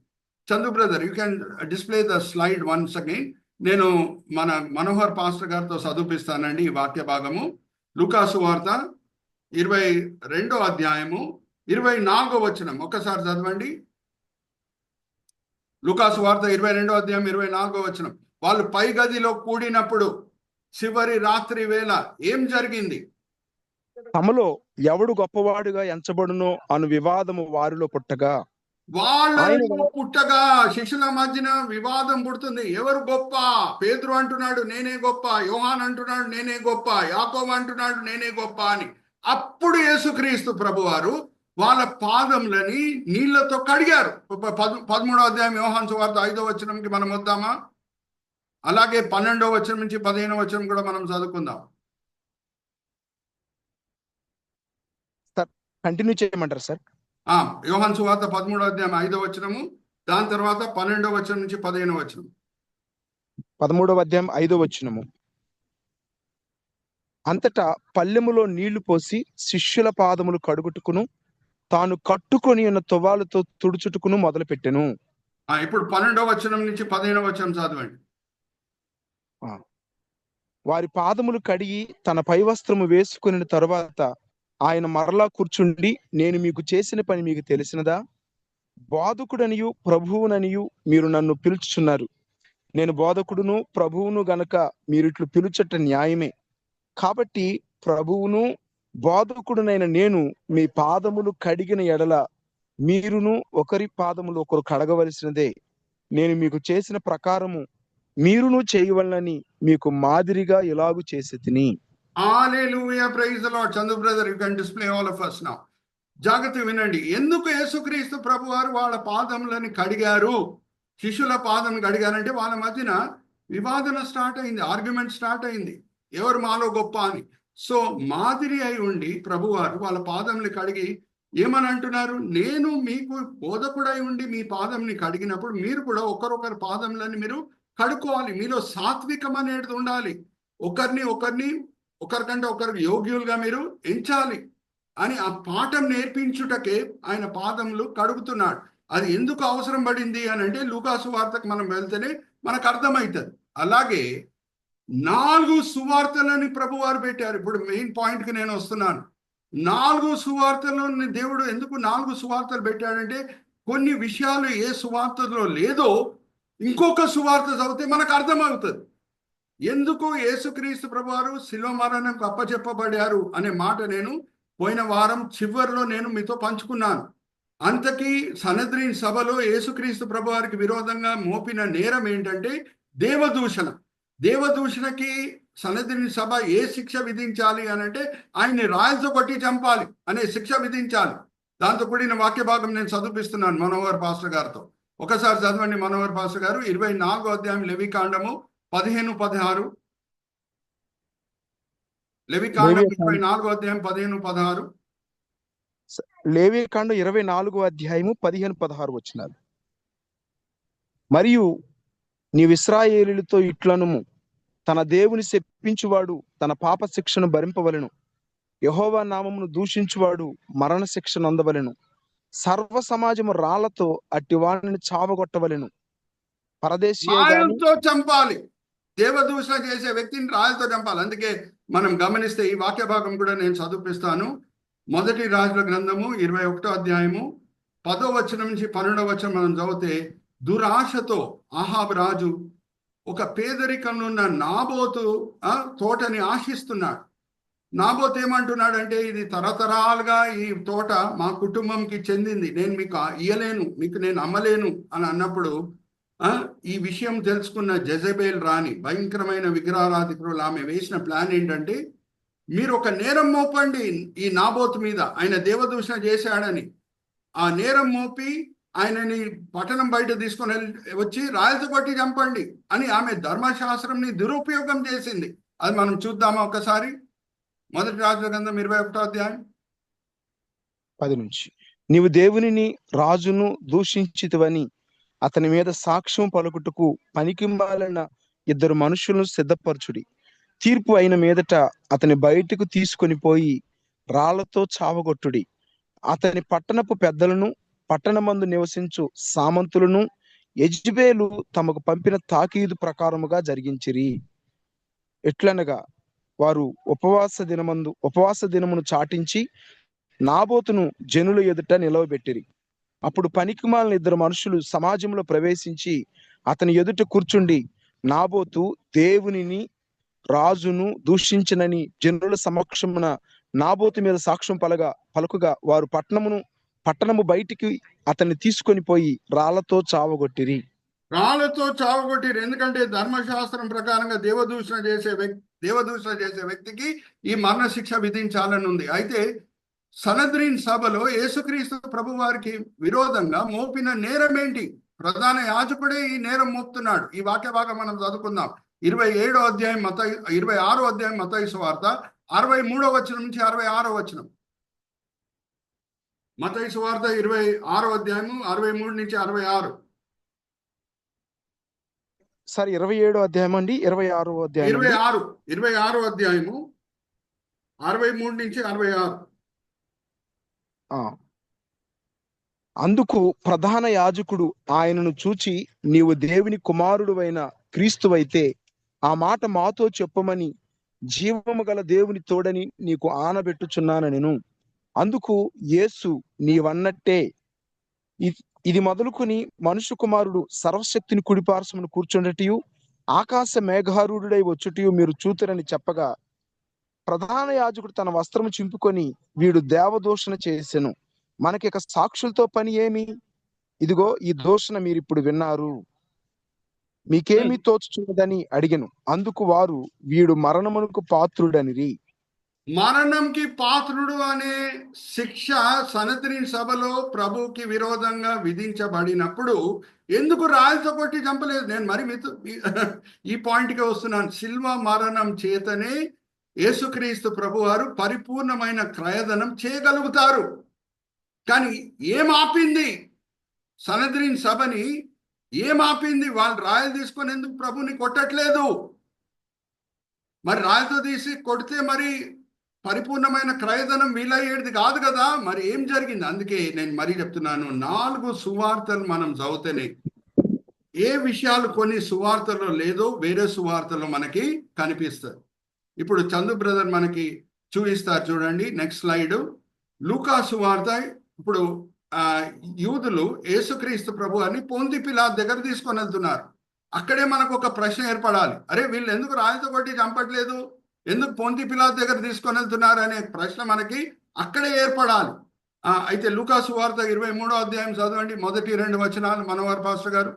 Chandu brother, you can display the slide once again. నేను మన మనోహర్ పాస్టర్ గారితో చదివిస్తానండి ఈ వాక్య భాగము. లూకాసు వార్త 22వ అధ్యాయము 24వ వచనం ఒకసారి చదవండి. లూకాసు వార్త 22వ అధ్యాయం 24వ వచనం. వాళ్ళు పై గదిలో కూడినప్పుడు చివరి రాత్రి వేళ ఏం జరిగింది? తమలో ఎవడు గొప్పవాడుగా ఎంచబడునో అను వివాదము వారిలో పుట్టగా, వాళ్ళలో పుట్టగా శిష్యుల మధ్యన వివాదం పుడుతుంది. ఎవరు గొప్ప? పేతురు అంటున్నాడు నేనే గొప్ప, యోహాన్ అంటున్నాడు నేనే గొప్ప, యాకోబు అంటున్నాడు నేనే గొప్ప అని. అప్పుడు యేసుక్రీస్తు ప్రభువారు వాళ్ళ పాదములని నీళ్లతో కడిగారు. 13వ అధ్యాయం యోహాను సువార్త 5వ వచనంకి మనం వద్దామా? అలాగే 12వ వచనం నుంచి 15వ వచనం కూడా మనం చదువుకుందాం. కంటిన్యూ చేయమంటారు సార్? యోహాను సువార్త 13వ అధ్యాయం 5వ వచనము, దాని తర్వాత 12వ వచనం నుంచి 15వ వచనం. 13వ అధ్యాయం 5వ వచనము. అంతటా పల్లెములో నీళ్లు పోసి శిష్యుల పాదములు కడుగుటకును తాను కట్టుకొని ఉన్న తువాలుతో తుడుచుటకును మొదలు పెట్టెను. ఇప్పుడు 12వ వచనం నుంచి 15వ వచనం చదవండి. వారి పాదములు కడిగి తన పై వస్త్రము వేసుకుని తరువాత ఆయన మరలా కూర్చుండి, నేను మీకు చేసిన పని మీకు తెలిసినదా? బోధకుడనియు ప్రభువుననియు మీరు నన్ను పిలుచుచున్నారు. నేను బోధకుడును ప్రభువును గనక మీరిట్లు పిలుచట న్యాయమే. కాబట్టి ప్రభువును బోధకుడునైన నేను మీ పాదములు కడిగిన ఎడల మీరును ఒకరి పాదములు ఒకరు కడగవలసినదే. నేను మీకు చేసిన ప్రకారము మీరును చేయవలనని మీకు మాదిరిగా ఇలాగు చేసి తిని. Hallelujah, praise the Lord. Chandu brother, you can display all of us now. జాగ్రత్త వినండి. ఎందుకు యేసుక్రీస్తు ప్రభు వారు వాళ్ళ పాదములని కడిగారు, శిష్యుల పాదం కడిగారంటే వాళ్ళ మధ్యన వివాదన స్టార్ట్ అయింది, ఆర్గ్యుమెంట్ స్టార్ట్ అయింది, ఎవరు మాలో గొప్ప అని. సో మాదిరి అయి ఉండి ప్రభువారు వాళ్ళ పాదములు కడిగి ఏమని అంటున్నారు, నేను మీకు బోధకుడై ఉండి మీ పాదంని కడిగినప్పుడు మీరు కూడా ఒకరొకరి పాదములని మీరు కడుక్కోవాలి. మీలో సాత్వికం అనేది ఉండాలి. ఒకరికంటే ఒకరికి యోగ్యులుగా మీరు ఎంచాలి అని ఆ పాఠం నేర్పించుటకే ఆయన పాదములు కడుగుతున్నాడు. అది ఎందుకు అవసరం పడింది అని అంటే లూకాసు వార్తకు మనం వెళ్తేనే మనకు అర్థమవుతుంది. అలాగే 4 సువార్తలని ప్రభువారు పెట్టారు. ఇప్పుడు మెయిన్ పాయింట్కి నేను వస్తున్నాను. 4 సువార్తలను దేవుడు ఎందుకు 4 సువార్తలు పెట్టాడంటే కొన్ని విషయాలు ఏ సువార్తలో లేదో ఇంకొక సువార్త చదివితే మనకు అర్థమవుతుంది. ఎందుకు యేసుక్రీస్తు ప్రభువారు శిలువ మరణంకు అప్పచెప్పబడారు అనే మాట నేను పోయిన వారం చివరిలో నేను మీతో పంచుకున్నాను. అంతకీ సనద్రీన్ సభలో యేసుక్రీస్తు ప్రభువారికి విరోధంగా మోపిన నేరం ఏంటంటే దేవదూషణ. దేవదూషణకి సనద్రీన్ సభ ఏ శిక్ష విధించాలి అని అంటే ఆయన్ని రాయలతో కొట్టి చంపాలి అనే శిక్ష విధించాలి. దాంతో కూడిన వాక్య భాగం నేను చదివిస్తున్నాను మనోహర్ పాస్టర్ గారితో. ఒకసారి చదవండి మనోహర్ పాస్టర్ గారు. 24వ అధ్యాయం లేవికాండము 15-16. లేవికాండం 24వ అధ్యాయం 15-16. లేవికాండం 24వ అధ్యాయము 15-16 వచనాలు. మరియు నీవు ఇశ్రాయేలీయులతో ఇట్లనుము, తన దేవుని శపించువాడు తన పాప శిక్షను భరింపవలెను, యెహోవా నామమును దూషించువాడు మరణ శిక్షను అందవలెను, సర్వ సమాజము రాళ్లతో అట్టి వాడిని చావగొట్టవలెను, రాయలతో చంపాలి. దేవదూషణ చేసే వ్యక్తిని రాయలతో చంపాలి. అందుకే మనం గమనిస్తే ఈ వాక్య భాగం కూడా నేను చదివిస్తాను. మొదటి రాజుల గ్రంథము 21వ అధ్యాయము 10వ వచనం నుంచి 12వ వచనం మనం చదివితే, దురాశతో అహాబు రాజు ఒక పేదరికంలో ఉన్న నాబోతు తోటని ఆశిస్తున్నాడు. నాబోతు ఏమంటున్నాడంటే, ఇది తరతరాలుగా ఈ తోట మా కుటుంబంకి చెందింది, నేను మీకు ఇయ్యలేను, మీకు నేను అమ్మలేను అని అన్నప్పుడు ఈ విషయం తెలుసుకున్న జెజబేల్ రాణి, భయంకరమైన విగ్రహారాధికులు, ఆమె వేసిన ప్లాన్ ఏంటంటే, మీరు ఒక నేరం మోపండి ఈ నాబోతు మీద, ఆయన దేవదూషణ చేశాడని. ఆ నేరం మోపి ఆయనని పట్టణం బయట తీసుకొని వచ్చి రాయలతో కొట్టి చంపండి అని ఆమె ధర్మశాస్త్రంని దురుపయోగం చేసింది. అది మనం చూద్దామా ఒకసారి. మొదటి రాజుల గ్రంథం 21వ అధ్యాయం 10 నుంచి. నీవు దేవునిని రాజును దూషించితివని అతని మీద సాక్ష్యం పలుకుటకు పనికిమాలిన 2 మనుషులను సిద్ధపరచుడి. తీర్పు అయిన మీదట అతని బయటకు తీసుకొని పోయి రాళ్లతో చావగొట్టుడి. అతని పట్టణపు పెద్దలను, పట్టణమందు నివసించు సామంతులను యెజబేలు తమకు పంపిన తాకీదు ప్రకారముగా జరిగించిరి. ఎట్లనగా వారు ఉపవాస దినమును చాటించి నాబోతును జనుల ఎదుట నిలవబెట్టిరి. అప్పుడు పనికిమాలిన 2 మనుషులు సమాజంలో ప్రవేశించి అతని ఎదుట కూర్చుండి, నాబోతు దేవునిని రాజును దూషించినని జనుల సమక్షమున నాబోతు మీద సాక్ష్యం పలుకుగా వారు పట్టణము బయటికి అతన్ని తీసుకొని పోయి రాళ్లతో చావగొట్టిరి. ఎందుకంటే ధర్మశాస్త్రం ప్రకారంగా దేవదూషణ చేసే వ్యక్తికి ఈ మరణ శిక్ష విధించాలని ఉంది. అయితే సనద్రీన్ సభలో యేసుక్రీస్తు ప్రభు వారికి విరోధంగా మోపిన నేరం ఏంటి? ప్రధాన యాజకుడే ఈ నేరం మోపుతున్నాడు. ఈ వాక్య భాగం మనం చదువుకుందాం. 26వ అధ్యాయం మత్తయి సువార్త 63వ వచనం నుంచి 66వ వచనం. మత్తయి సువార్త 26వ అధ్యాయము 63 నుంచి 66. సార్ 27వ అధ్యాయం అండి. 26వ అధ్యాయం 26వ అధ్యాయము 63 నుంచి 66. అందుకు ప్రధాన యాజకుడు ఆయనను చూచి, నీవు దేవుని కుమారుడువైన క్రీస్తువైతే ఆ మాట మాతో చెప్పమని జీవము గల దేవుని తోడని నీకు ఆనబెట్టుచున్నానెను. అందుకు యేసు, నీవన్నట్టే ఇది మొదలుకొని మనుష్య కుమారుడు సర్వశక్తిని కుడిపార్శ్వమున కూర్చుండటియు ఆకాశ మేఘారూఢుడై వచ్చుటయు మీరు చూతురని చెప్పగా, ప్రధాన యాజకుడు తన వస్త్రము చింపుకొని, వీడు దేవదూషణ చేసెను, మనకిక సాక్షులతో పని ఏమి? ఇదిగో ఈ దూషణ మీరు ఇప్పుడు విన్నారు. మీకేమి తోచుచున్నదని అడిగెను. అందుకు వారు, వీడు మరణమునకు పాత్రుడనిరి. మరణంకి పాత్రుడు అనే శిక్ష సనద్రిన్ సభలో ప్రభుకి విరోధంగా విధించబడినప్పుడు ఎందుకు రాయలతో కొట్టి చంపలేదు? నేను మరి మీతో ఈ పాయింట్కి వస్తున్నాను. శిల్వ మరణం చేతనే యేసుక్రీస్తు ప్రభు వారు పరిపూర్ణమైన క్రయధనం చేయగలుగుతారు. కానీ ఏం ఆపింది సనద్రిన్ సభని? ఏం ఆపింది? వాళ్ళు రాయలు తీసుకొని ఎందుకు ప్రభుని కొట్టట్లేదు? మరి రాయలతో తీసి కొడితే మరి పరిపూర్ణమైన క్రయధనం వీలయ్యేది కాదు కదా. మరి ఏం జరిగింది? అందుకే నేను మరీ చెప్తున్నాను, 4 సువార్తలు మనం చదివితేనే ఏ విషయాలు కొన్ని సువార్తలో లేదో వేరే సువార్తలో మనకి కనిపిస్తుంది. ఇప్పుడు చందు బ్రదర్ మనకి చూపిస్తారు, చూడండి నెక్స్ట్ స్లైడ్. లూకా సువార్త. ఇప్పుడు యూదులు యేసుక్రీస్తు ప్రభు అని పొంతి పిలాతు దగ్గర తీసుకొని వెళ్తున్నారు. అక్కడే మనకు ఒక ప్రశ్న ఏర్పడాలి. అరే వీళ్ళు ఎందుకు రాయితో కొట్టి చంపట్లేదు, ఎందుకు పొంతి పిలాతు దగ్గర తీసుకొని వెళ్తున్నారు అనే ప్రశ్న మనకి అక్కడే ఏర్పడాలి. అయితే లూకా సువార్త 23వ అధ్యాయం చదవండి, మొదటి 2 వచనాలు మనవారు పాస్టర్ గారు.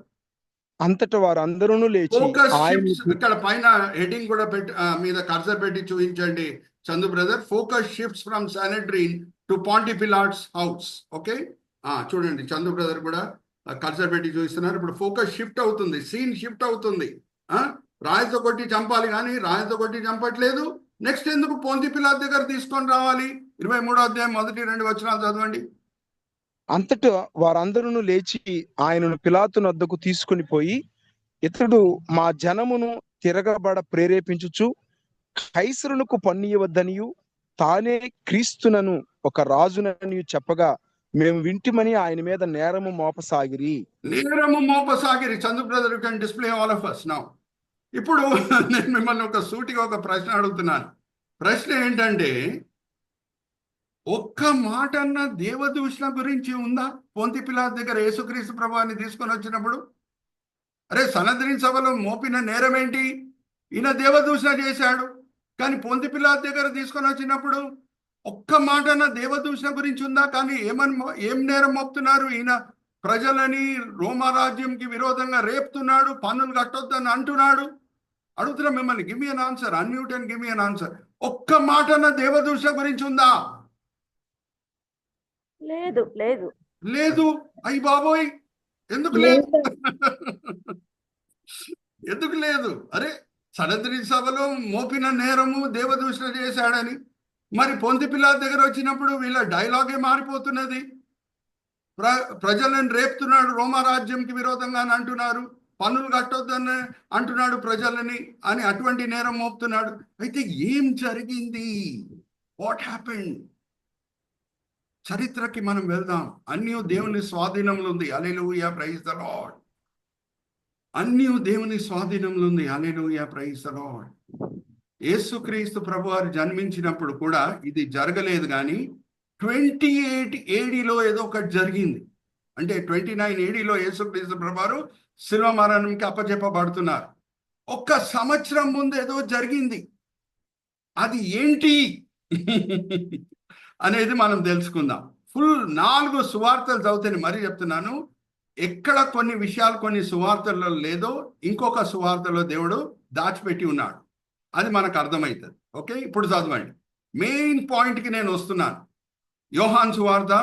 అంతట వారందరూ లేచి ఇక్కడ పైన హెడ్డింగ్ కూడా పెట్టి మీద కర్సర్ పెట్టి చూపించండి Chandu brother. Focus shifts from Sanhedrin to Pontius Pilate's house. Okay, చూడండి చందు బ్రదర్ కూడా కర్సర్ పెట్టి చూపిస్తున్నారు. ఇప్పుడు ఫోకస్ షిఫ్ట్ అవుతుంది, సీన్ షిఫ్ట్ అవుతుంది. రాయితో కొట్టి చంపాలి కానీ రాయితో కొట్టి చంపట్లేదు. నెక్స్ట్ ఎందుకు పొంతి పిలాతు దగ్గర తీసుకొని రావాలి? 23వ అధ్యాయం మొదటి 2 వచనాలు చదవండి. అంతటా వారందరూ లేచి ఆయనను పిలాతు వద్దకు తీసుకుని పోయి, ఇతడు మా జనమును తిరగబడ ప్రేరేపించుచు కైసరునకు పన్నియవద్దనియు తానే క్రీస్తునను ఒక రాజునని చెప్పగా మేము వింటిమని ఆయన మీద నేరము మోపసాగిరి. Chandu brother, you can display all of us now. ఇప్పుడు నేను మిమ్మల్ని ఒక సూటిగా ఒక ప్రశ్న అడుగుతున్నాను. ప్రశ్న ఏంటంటే, ఒక్క మాట అన్న దేవదూషణ గురించి ఉందా పొంతి పిలాతు దగ్గర యేసుక్రీస్తు ప్రభువాన్ని తీసుకొని వచ్చినప్పుడు? అరే సనద్రిన్ సభలో మోపిన నేరం ఏంటి? ఈయన దేవదూషణ చేశాడు. కానీ పొంతి పిలాతు దగ్గర తీసుకొని వచ్చినప్పుడు ఒక్క మాట అన్న దేవదూషణ గురించి ఉందా? కానీ ఏం నేరం మోపుతున్నారు? ఈయన ప్రజలని రోమారాజ్యంకి విరోధంగా రేపుతున్నాడు, పన్నులు కట్టొద్దని అంటున్నాడు. అడుగుతున్నా మిమ్మల్ని, give me an answer, unmute and give me an answer. ఒక్క మాట అన్న దేవదూషణ గురించి ఉందా? లేదు లేదు లేదు. అయ్యి బాబోయ్, ఎందుకు లేదు? ఎందుకు లేదు? అరే సనద్రిన్ సభలో మోపిన నేరము దేవదూషణ చేశాడని, మరి పొంతి పిలాతు దగ్గర వచ్చినప్పుడు వీళ్ళ డైలాగే మారిపోతున్నది. ప్రజలను రేపుతున్నాడు, రోమారాజ్యంకి విరోధంగా అని అంటున్నారు, పన్నులు కట్టొద్దని అంటున్నాడు ప్రజలని అని అటువంటి నేరం మోపుతున్నాడు. అయితే ఏం జరిగింది? What happened? చరిత్రకి మనం వెళ్దాం. అన్నీ దేవుని స్వాధీనంలో ఉంది. హల్లెలూయా, ప్రైజ్ ద లార్డ్. అన్నీ దేవుని స్వాధీనంలో ఉంది. హల్లెలూయా, ప్రైజ్ ద లార్డ్. యేసుక్రీస్తు ప్రభువారు జన్మించినప్పుడు కూడా ఇది జరగలేదు. కానీ 28 ADలో ఏదో ఒకటి జరిగింది. అంటే 29 ADలో యేసుక్రీస్తు ప్రభువారు శిలువ మరణంకి అప్పచెప్పబడుతున్నారు. 1 సంవత్సరం ముందు ఏదో జరిగింది. అది ఏంటి అనేది మనం తెలుసుకుందాం. ఫుల్ 4 సువార్తలు చదివితే మరీ చెప్తున్నాను, ఎక్కడ కొన్ని విషయాలు కొన్ని సువార్తల్లో లేదో ఇంకొక సువార్తలో దేవుడు దాచిపెట్టి ఉన్నాడు. అది మనకు అర్థమవుతుంది. ఓకే, ఇప్పుడు చదవండి. మెయిన్ పాయింట్కి నేను వస్తున్నాను. యోహాను సువార్త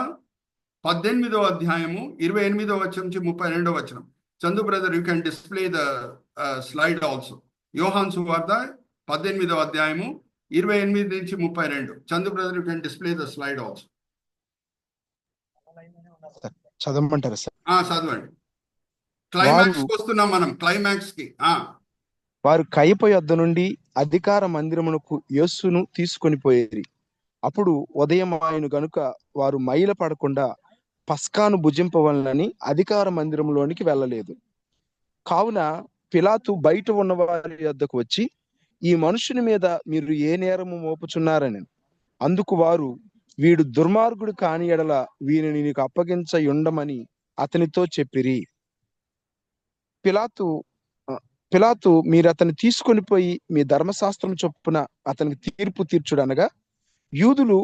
18వ అధ్యాయము 28వ వచనం నుంచి 32వ వచనం. Chandu brother, you can display the slide also. యోహాను సువార్త 18వ అధ్యాయము 28 నుంచి 32. Chandu brother, you can display the slide also. చదవమంటారా సార్? చదవండి. క్లైమాక్స్ వస్తున్నాం మనం, క్లైమాక్స్ కి. వారు కయప యొద్ద నుండి అధికార మందిరమునకు యేసును తీసుకొని పోయేది. అప్పుడు ఉదయం ఆయన గనుక వారు మైల పడకుండా పస్కాను భుజింపవలనని అధికార మందిరంలోనికి వెళ్ళలేదు. కావున పిలాతు బయట ఉన్న వారి యొద్దకు వచ్చి, ఈ మనుషుని మీద మీరు ఏ నేరము మోపుచున్నారని. అందుకు వారు, వీడు దుర్మార్గుడు కాని ఎడల వీరిని నీకు అప్పగించ ఉండమని అతనితో చెప్పిరి. పిలాతు మీరు అతన్ని తీసుకొని పోయి మీ ధర్మశాస్త్రం చొప్పున అతనికి తీర్పు తీర్చుడనగా, యూదులు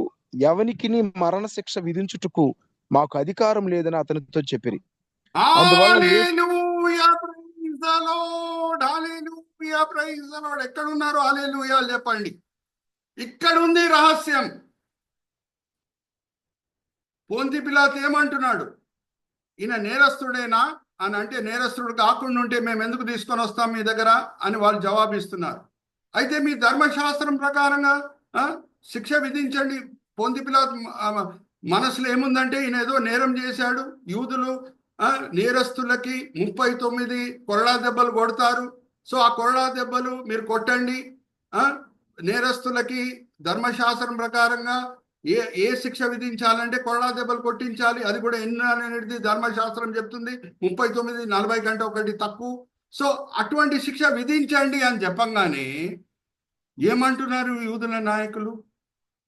ఎవనికి మరణ శిక్ష విధించుటకు మాకు అధికారం లేదని అతనితో చెప్పిరి. Hallelujah, praise the Lord, hallelujah, praise the Lord. ఎక్కడ ఉన్నారు హల్లెలూయా చెప్పండి. ఇక్కడ ఉంది రహస్యం. పొంతి పిలాతు ఏమంటున్నాడు? ఈయన నేరస్తుడేనా అని అంటే, నేరస్తుడు కాకుండా ఉంటే మేము ఎందుకు తీసుకొని వస్తాం మీ దగ్గర అని వాళ్ళు జవాబిస్తున్నారు. అయితే మీ ధర్మశాస్త్రం ప్రకారంగా శిక్ష విధించండి. పొంతి పిలాతు మనసులో ఏముందంటే, ఈయన ఏదో నేరం చేశాడు. యూదులు నేరస్తులకి 39 కొరడా దెబ్బలు కొడతారు. సో ఆ కొరడా దెబ్బలు మీరు కొట్టండి. నేరస్తులకి ధర్మశాస్త్రం ప్రకారంగా ఏ శిక్ష విధించాలంటే కొరడా దెబ్బలు కొట్టించాలి. అది కూడా ఎన్ని అనేది ధర్మశాస్త్రం చెప్తుంది. 39, 40 కంటే ఒకటి తక్కువ. సో అటువంటి శిక్ష విధించండి అని చెప్పంగానే ఏమంటున్నారు యూదుల నాయకులు?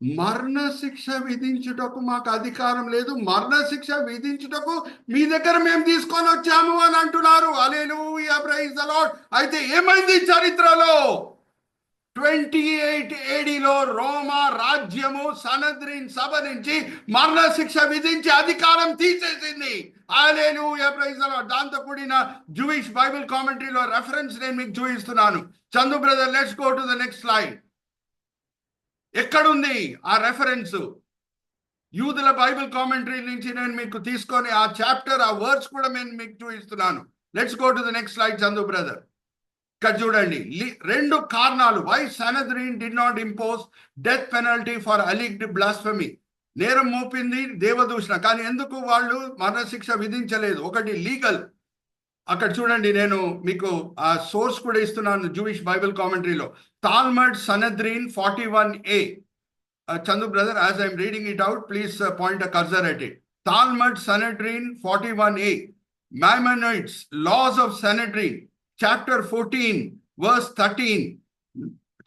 మరణ శిక్ష విధించుటకు మాకు అధికారం లేదు, మరణ శిక్ష విధించుటకు మీ దగ్గర మేము తీసుకొని వచ్చాము అని అంటున్నారు. హల్లెలూయా, ప్రైజ్ ద లార్డ్. అయితే ఏమైంది చరిత్రలో? 28 ADలో రోమా రాజ్యము సనద్రిన్ సభ నుంచి మరణ శిక్ష విధించే అధికారం తీసేసింది. హల్లెలూయా, ప్రైజ్ ద లార్డ్. దాంతో కూడిన జూయిష్ బైబిల్ కామెంటరీలో రెఫరెన్స్ నేను మీకు చూపిస్తున్నాను. Chandu brother, let's go to the next slide. ఎక్కడుంది ఆ రెఫరెన్స్? యూదుల బైబిల్ కామెంటరీ నుంచి నేను మీకు తీసుకొని ఆ చాప్టర్, ఆ వర్డ్స్ కూడా నేను మీకు చూపిస్తున్నాను. Let's go to the next slide Chandu brother. ఇక్కడ చూడండి, 2 కారణాలు why Sanhedrin did not impose death penalty for alleged blasphemy. నేరం మోపింది దేవదూషణ, కానీ ఎందుకు వాళ్ళు మరణశిక్ష విధించలేదు? ఒకటి లీగల్. అక్కడ చూడండి, నేను మీకు ఆ సోర్స్ కూడా ఇస్తున్నాను జూయిష్ బైబిల్ కామెంటరీలో. Talmud Sanhedrin 41A. Chandu brother, as I'm reading it out, please point a cursor at it. Talmud Sanhedrin 41A. Maimonides, Laws of Sanhedrin, chapter 14, verse 13.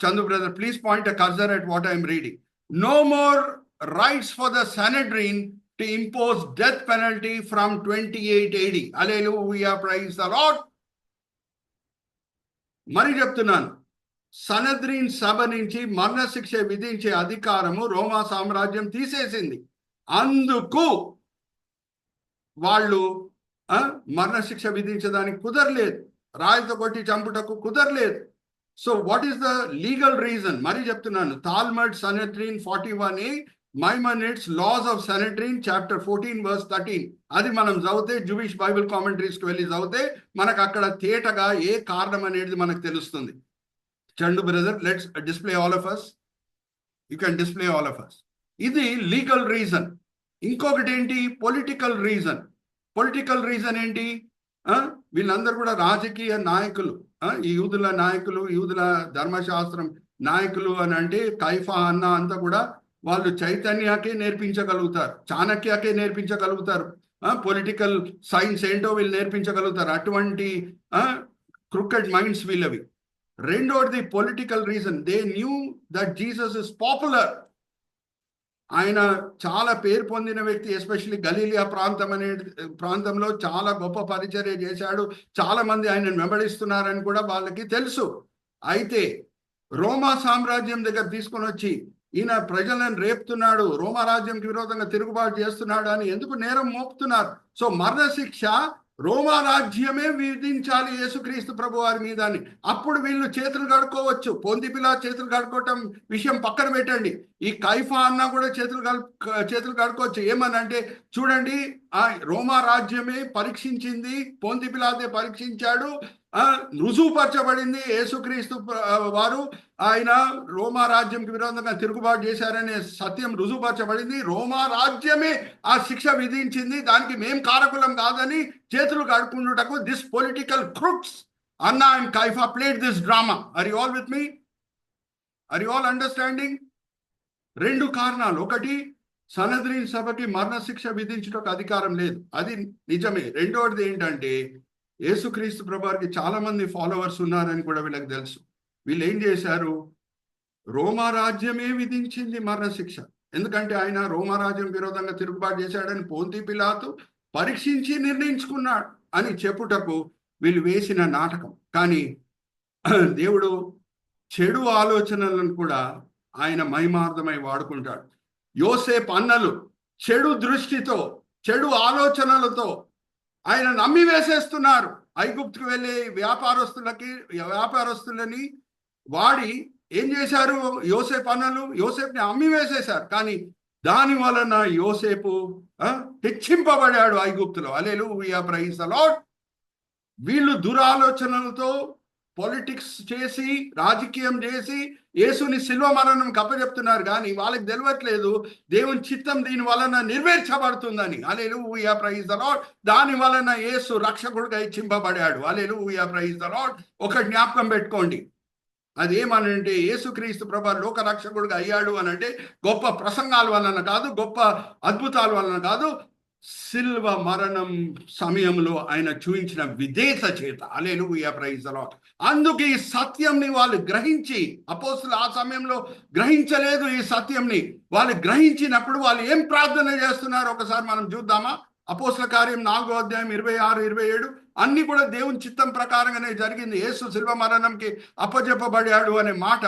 Chandu brother, please point a cursor at what I am reading. No more rights for the Sanhedrin to impose death penalty from 28 AD. Hallelujah, praise the Lord. మరి చెప్తున్నాను, సనద్రిన్ సభ నుంచి మరణ శిక్ష విధించే అధికారము రోమా సామ్రాజ్యం తీసేసింది. అందుకు వాళ్ళు మరణశిక్ష విధించడానికి కుదరలేదు, రాయితో కొట్టి చంపుటకు కుదరలేదు. So what is the legal reason? మరి చెప్తున్నాను, Talmud Sanhedrin 41A, Maimonides laws of Sanhedrin chapter 14 verse 13. అది మనం చదివితే, జూయిష్ బైబిల్ కామెంటరీస్కి వెళ్ళి చదివితే మనకు అక్కడ తేటగా ఏ కారణం అనేది మనకు తెలుస్తుంది. Chandu brother, let's display all of us. You can display all of us. ఇది లీగల్ రీజన్. ఇంకొకటి ఏంటి? Political reason. పొలిటికల్ రీజన్ ఏంటి? వీళ్ళందరూ కూడా రాజకీయ నాయకులు, ఈ యూదుల నాయకులు, యూదుల ధర్మశాస్త్రం నాయకులు అని అంటే కైఫా అన్న అంతా కూడా వాళ్ళు చైతన్యకే నేర్పించగలుగుతారు, చాణక్యకే నేర్పించగలుగుతారు, పొలిటికల్ సైన్స్ ఏంటో వీళ్ళు నేర్పించగలుగుతారు. అటువంటి క్రికెట్ మైండ్స్ వీళ్ళవి. రెండోది political reason. They knew that Jesus is popular. ఆయన చాలా పేరు పొందిన వ్యక్తి, ఎస్పెషల్లీ గలీలియా ప్రాంతంలో చాలా గొప్ప పరిచర్య చేశాడు. చాలా మంది ఆయనను వెంబడిస్తున్నారని కూడా వాళ్ళకి తెలుసు. అయితే రోమా సామ్రాజ్యం దగ్గర తీసుకొని వచ్చి ఈయన ప్రజలను రేపుతున్నాడు, రోమా రాజ్యంకి విరోధంగా తిరుగుబాటు చేస్తున్నాడు అని ఎందుకు నేరం మోపుతున్నారు? సో మరణశిక్ష రోమా రాజ్యమే విధించాలి యేసుక్రీస్తు ప్రభు వారి మీద అని. అప్పుడు వీళ్ళు చేతులు కడుక్కోవచ్చు. పొంతి పిలాతు చేతులు కడుక్కోవటం విషయం పక్కన పెట్టండి, ఈ కైఫా అన్నా కూడా చేతులు కడుక్కోవచ్చు. ఏమనంటే చూడండి, ఆ రోమా రాజ్యమే పరీక్షించింది, పొంతి పిలాతే పరీక్షించాడు, రుజువుపరచబడింది యేసుక్రీస్తు వారు ఆయన రోమా రాజ్యంకి విరోధంగా తిరుగుబాటు చేశారనే సత్యం రుజువుపరచబడింది. రోమా రాజ్యమే ఆ శిక్ష విధించింది, దానికి మేం కారకులం కాదని చేతులు కడుక్కుంటుటకు this political crooks Annas and Caiaphas played this drama. Are you all with me? Are you all understanding? 2 కారణాలు. ఒకటి, సనద్రిన్ సభకి మరణశిక్ష విధించుటకు అధికారం లేదు, అది నిజమే. రెండవది ఏంటంటే యేసుక్రీస్తు ప్రభువారికి చాలా మంది ఫాలోవర్స్ ఉన్నారని కూడా వీళ్ళకి తెలుసు. వీళ్ళు ఏం చేశారు? రోమా రాజ్యమే విధించింది మరణశిక్ష, ఎందుకంటే ఆయన రోమా రాజ్యం విరోధంగా తిరుగుబాటు చేశాడని పొంతి పిలాతు పరీక్షించి నిర్ణయించుకున్నాడు అని చెప్పుటకు వీళ్ళు వేసిన నాటకం. కానీ దేవుడు చెడు ఆలోచనలను కూడా ఆయన మహిమార్థమై వాడుకుంటాడు. యోసేపు అన్నలు చెడు దృష్టితో, చెడు ఆలోచనలతో ఆయన నమ్మి వేసేస్తున్నారు. ఐగుప్తుకు వెళ్ళే వ్యాపారస్తులని వాడి ఏం చేశారు? యోసేపు అన్నలు యోసేపుని అమ్మి వేసేశారు. కానీ దాని వలన యోసేపు హెచ్చింపబడాడు ఐగుప్తులో. హల్లెలూయా, ప్రైజ్ ది లార్డ్. వీళ్ళు దురాలోచనలతో పాలిటిక్స్ చేసి రాజకీయం చేసి యేసుని శిల్వ మరణం కప్పచెప్తున్నారు. కానీ వాళ్ళకి తెలియట్లేదు దేవుని చిత్తం దీని వలన నెరవేర్చబడుతుందని. హల్లెలూయా, ప్రైజ్ ది లార్డ్. దాని వలన యేసు రక్షకుడిగా హెచ్చింపబడాడు. హల్లెలూయా, ప్రైజ్ ది లార్డ్. ఒక జ్ఞాపకం పెట్టుకోండి, అదేమనంటే యేసుక్రీస్తు ప్రభు లోక రక్షకుడిగా అయ్యాడు అని అంటే గొప్ప ప్రసంగాల వలన కాదు, గొప్ప అద్భుతాల వలన కాదు, శిల్వ మరణం సమయంలో ఆయన చూపించిన విధేయత చేత. హల్లెలూయా, ప్రైజ్ ది లార్డ్. అందుకే ఈ సత్యంని వాళ్ళు గ్రహించి, అపోస్తులు ఆ సమయంలో గ్రహించలేదు ఈ సత్యంని. వాళ్ళు గ్రహించినప్పుడు వాళ్ళు ఏం ప్రార్థన చేస్తున్నారు ఒకసారి మనం చూద్దామా? అపోస్తుల కార్యం 4వ అధ్యాయం 26, 27 అన్ని కూడా దేవుని చిత్తం ప్రకారంగానే జరిగింది. యేసు శిల్వ మరణంకి అప్పజెప్పబడాడు అనే మాట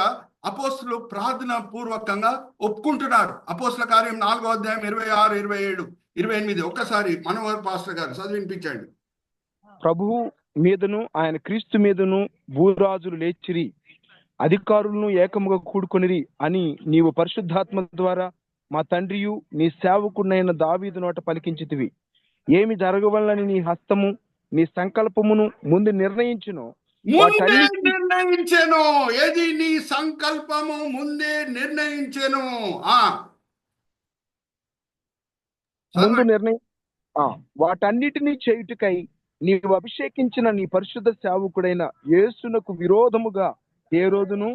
అపోస్తులు ప్రార్థన పూర్వకంగా ఒప్పుకుంటున్నారు. అపోస్తుల కార్యం 4వ అధ్యాయం 26, 27, 28 ఒక్కసారి మనోహర్ పాస్టర్ గారు చదివినిపించండి. ప్రభువు మీదను ఆయన క్రీస్తు మీదను భూరాజులు లేచిరి, అధికారులను ఏకముగా కూడుకొనిరి అని నీవు పరిశుద్ధాత్మ ద్వారా మా తండ్రియు నీ సేవకుడైన దావీదు నోట పలికించితివి. ఏమి జరగవలనని నీ హస్తము నీ సంకల్పమును ముందు నిర్ణయించును. ఏది నీ సంకల్పము ముందే నిర్ణయించెను. వాటన్నిటినీ చేయుటకై నీవు అభిషేకించిన నీ పరిశుద్ధ సేవకుడైన యేసునకు విరోధముగా హేరోదును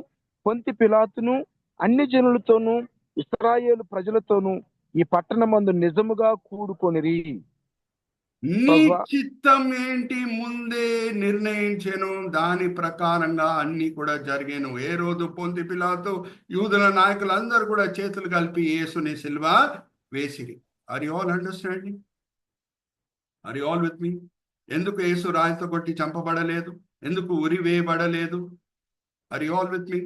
పొంతి పిలాతును అన్ని జనులతోనూ ఇశ్రాయేలు ప్రజలతోనూ ఈ పట్టణమందు నిజముగా కూడుకొనిరి. నీ చిత్తం ఏంటి ముందే నిర్ణయించెను, దాని ప్రకారంగా అన్ని కూడా జరిగాను. ఏ రోజు పొంతి పిలాతు యూదుల నాయకులందరూ కూడా చేతులు కలిపి యేసుని సిల్వ వేసిరి. Are you all understanding? Are you all with me? ఎందుకు యేసు రాయితో కొట్టి చంపబడలేదు? ఎందుకు ఉరి వేయబడలేదు? Are you all with me?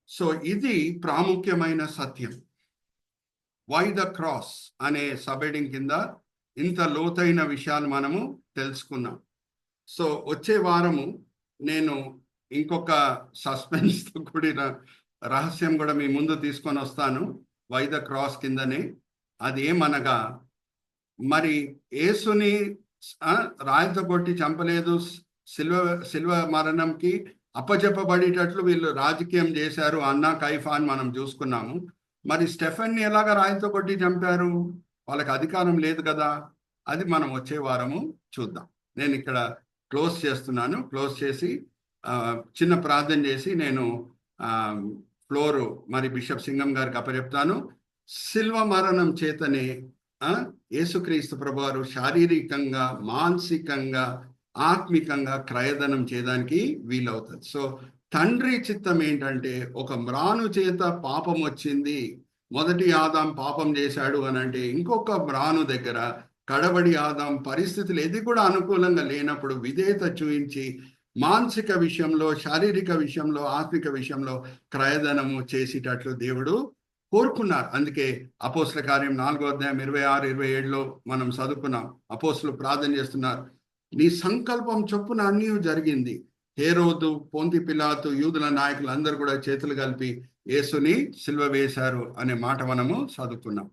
So ఇది ప్రాముఖ్యమైన సత్యం. వై ద క్రాస్ అనే సబ్-హెడింగ్ కింద ఇంత లోతైన విషయాలు మనము తెలుసుకున్నాం. సో వచ్చే వారము నేను ఇంకొక సస్పెన్స్తో కూడిన రహస్యం కూడా మీ ముందు తీసుకొని వస్తాను. వై ద క్రాస్ కిందనే అది ఏమనగా, మరి యేసుని రాయితో కొట్టి చంపలేదు, శిల్వ మరణంకి అప్పచెప్పబడేటట్లు వీళ్ళు రాజకీయం చేశారు, అన్నా కైఫా అని మనం చూసుకున్నాము. మరి స్టెఫెన్ని ఎలాగ రాయితో కొట్టి చంపారు? వాళ్ళకి అధికారం లేదు కదా. అది మనం వచ్చే వారము చూద్దాం. నేను ఇక్కడ క్లోజ్ చేస్తున్నాను. క్లోజ్ చేసి చిన్న ప్రార్థన చేసి నేను ఫ్లోరు మరి బిషప్ సింగం గారికి అప్పచెప్తాను. శిల్వ మరణం చేతనే యేసుక్రీస్తు ప్రభువారు శారీరకంగా, మానసికంగా, ఆత్మికంగా క్రయధనం చేయడానికి వీలవుతుంది. సో తండ్రి చిత్తం ఏంటంటే, ఒక మ్రాను చేత పాపం వచ్చింది, మొదటి ఆదాం పాపం చేశాడు అని అంటే ఇంకొక మ్రాను దగ్గర కడబడి ఆదాం పరిస్థితులు ఏది కూడా అనుకూలంగా లేనప్పుడు విధేయత చూపించి మానసిక విషయంలో, శారీరక విషయంలో, ఆత్మిక విషయంలో క్రయధనము చేసేటట్లు దేవుడు కోరుకున్నారు. అందుకే అపోస్తుల కార్యం 4వ అధ్యాయం 26, 27లో మనం చదువుకున్నాం. అపోస్తులు ప్రార్థన చేస్తున్నారు, నీ సంకల్పం చొప్పున అన్నీ జరిగింది. హేరోదు, పొంతి పిలాతు, యూదుల నాయకులు అందరూ కూడా చేతులు కలిపి యేసుని సిల్వ వేశారు అనే మాట మనము చదువుకున్నాం.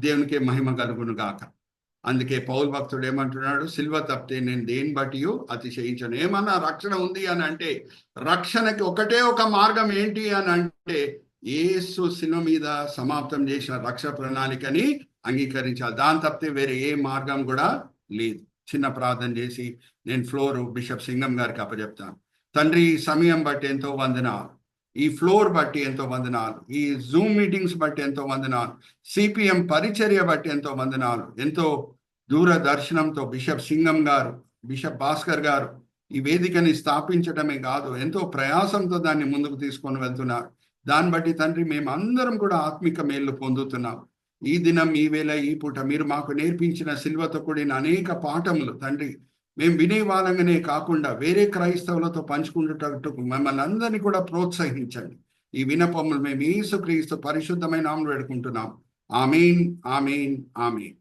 దేవునికి మహిమ కలుగును గాక. అందుకే పౌలు భక్తుడు ఏమంటున్నాడు, సిల్వ తప్పితే నేను దేని బట్టి అతిశయించను. ఏమన్నా రక్షణ ఉంది అని అంటే, రక్షణకి ఒకటే ఒక మార్గం ఏంటి అని అంటే, యేసు సిల్వ మీద సమాప్తం చేసిన రక్షణ ప్రణాళికని అంగీకరించాలి. దాని తప్పితే వేరే ఏ మార్గం కూడా లేదు. చిన్న ప్రార్థన చేసి నేను ఫ్లోర్ బిషప్ సింగం గారికి అప్పచెప్తాను. తండ్రి, ఈ సమయం బట్టి ఎంతో వందనాలు, ఈ ఫ్లోర్ బట్టి ఎంతో వందనాలు, ఈ జూమ్ మీటింగ్స్ బట్టి ఎంతో వందనాలు, సిపిఎం పరిచర్య బట్టి ఎంతో వందనాలు. ఎంతో దూరదర్శనంతో బిషప్ సింగం గారు, బిషప్ భాస్కర్ గారు ఈ వేదికని స్థాపించడమే కాదు, ఎంతో ప్రయాసంతో దాన్ని ముందుకు తీసుకొని వెళ్తున్నారు. దాన్ని బట్టి తండ్రి మేము అందరం కూడా ఆత్మిక మేలు పొందుతున్నాం. ఈ దినం, ఈ వేళ, ఈ పూట మీరు మాకు నేర్పించిన సిల్వతో కూడిన అనేక పాఠములు తండ్రి మేము వినే వాళ్ళగానే కాకుండా వేరే క్రైస్తవులతో పంచుకుంటున్నట్టు మమ్మల్ని అందరినీ కూడా ప్రోత్సహించండి. ఈ వినపములు మేము యేసుక్రీస్తు పరిశుద్ధమైన నామములో వేడుకుంటున్నాం. ఆమేన్, ఆమేన్, ఆమేన్.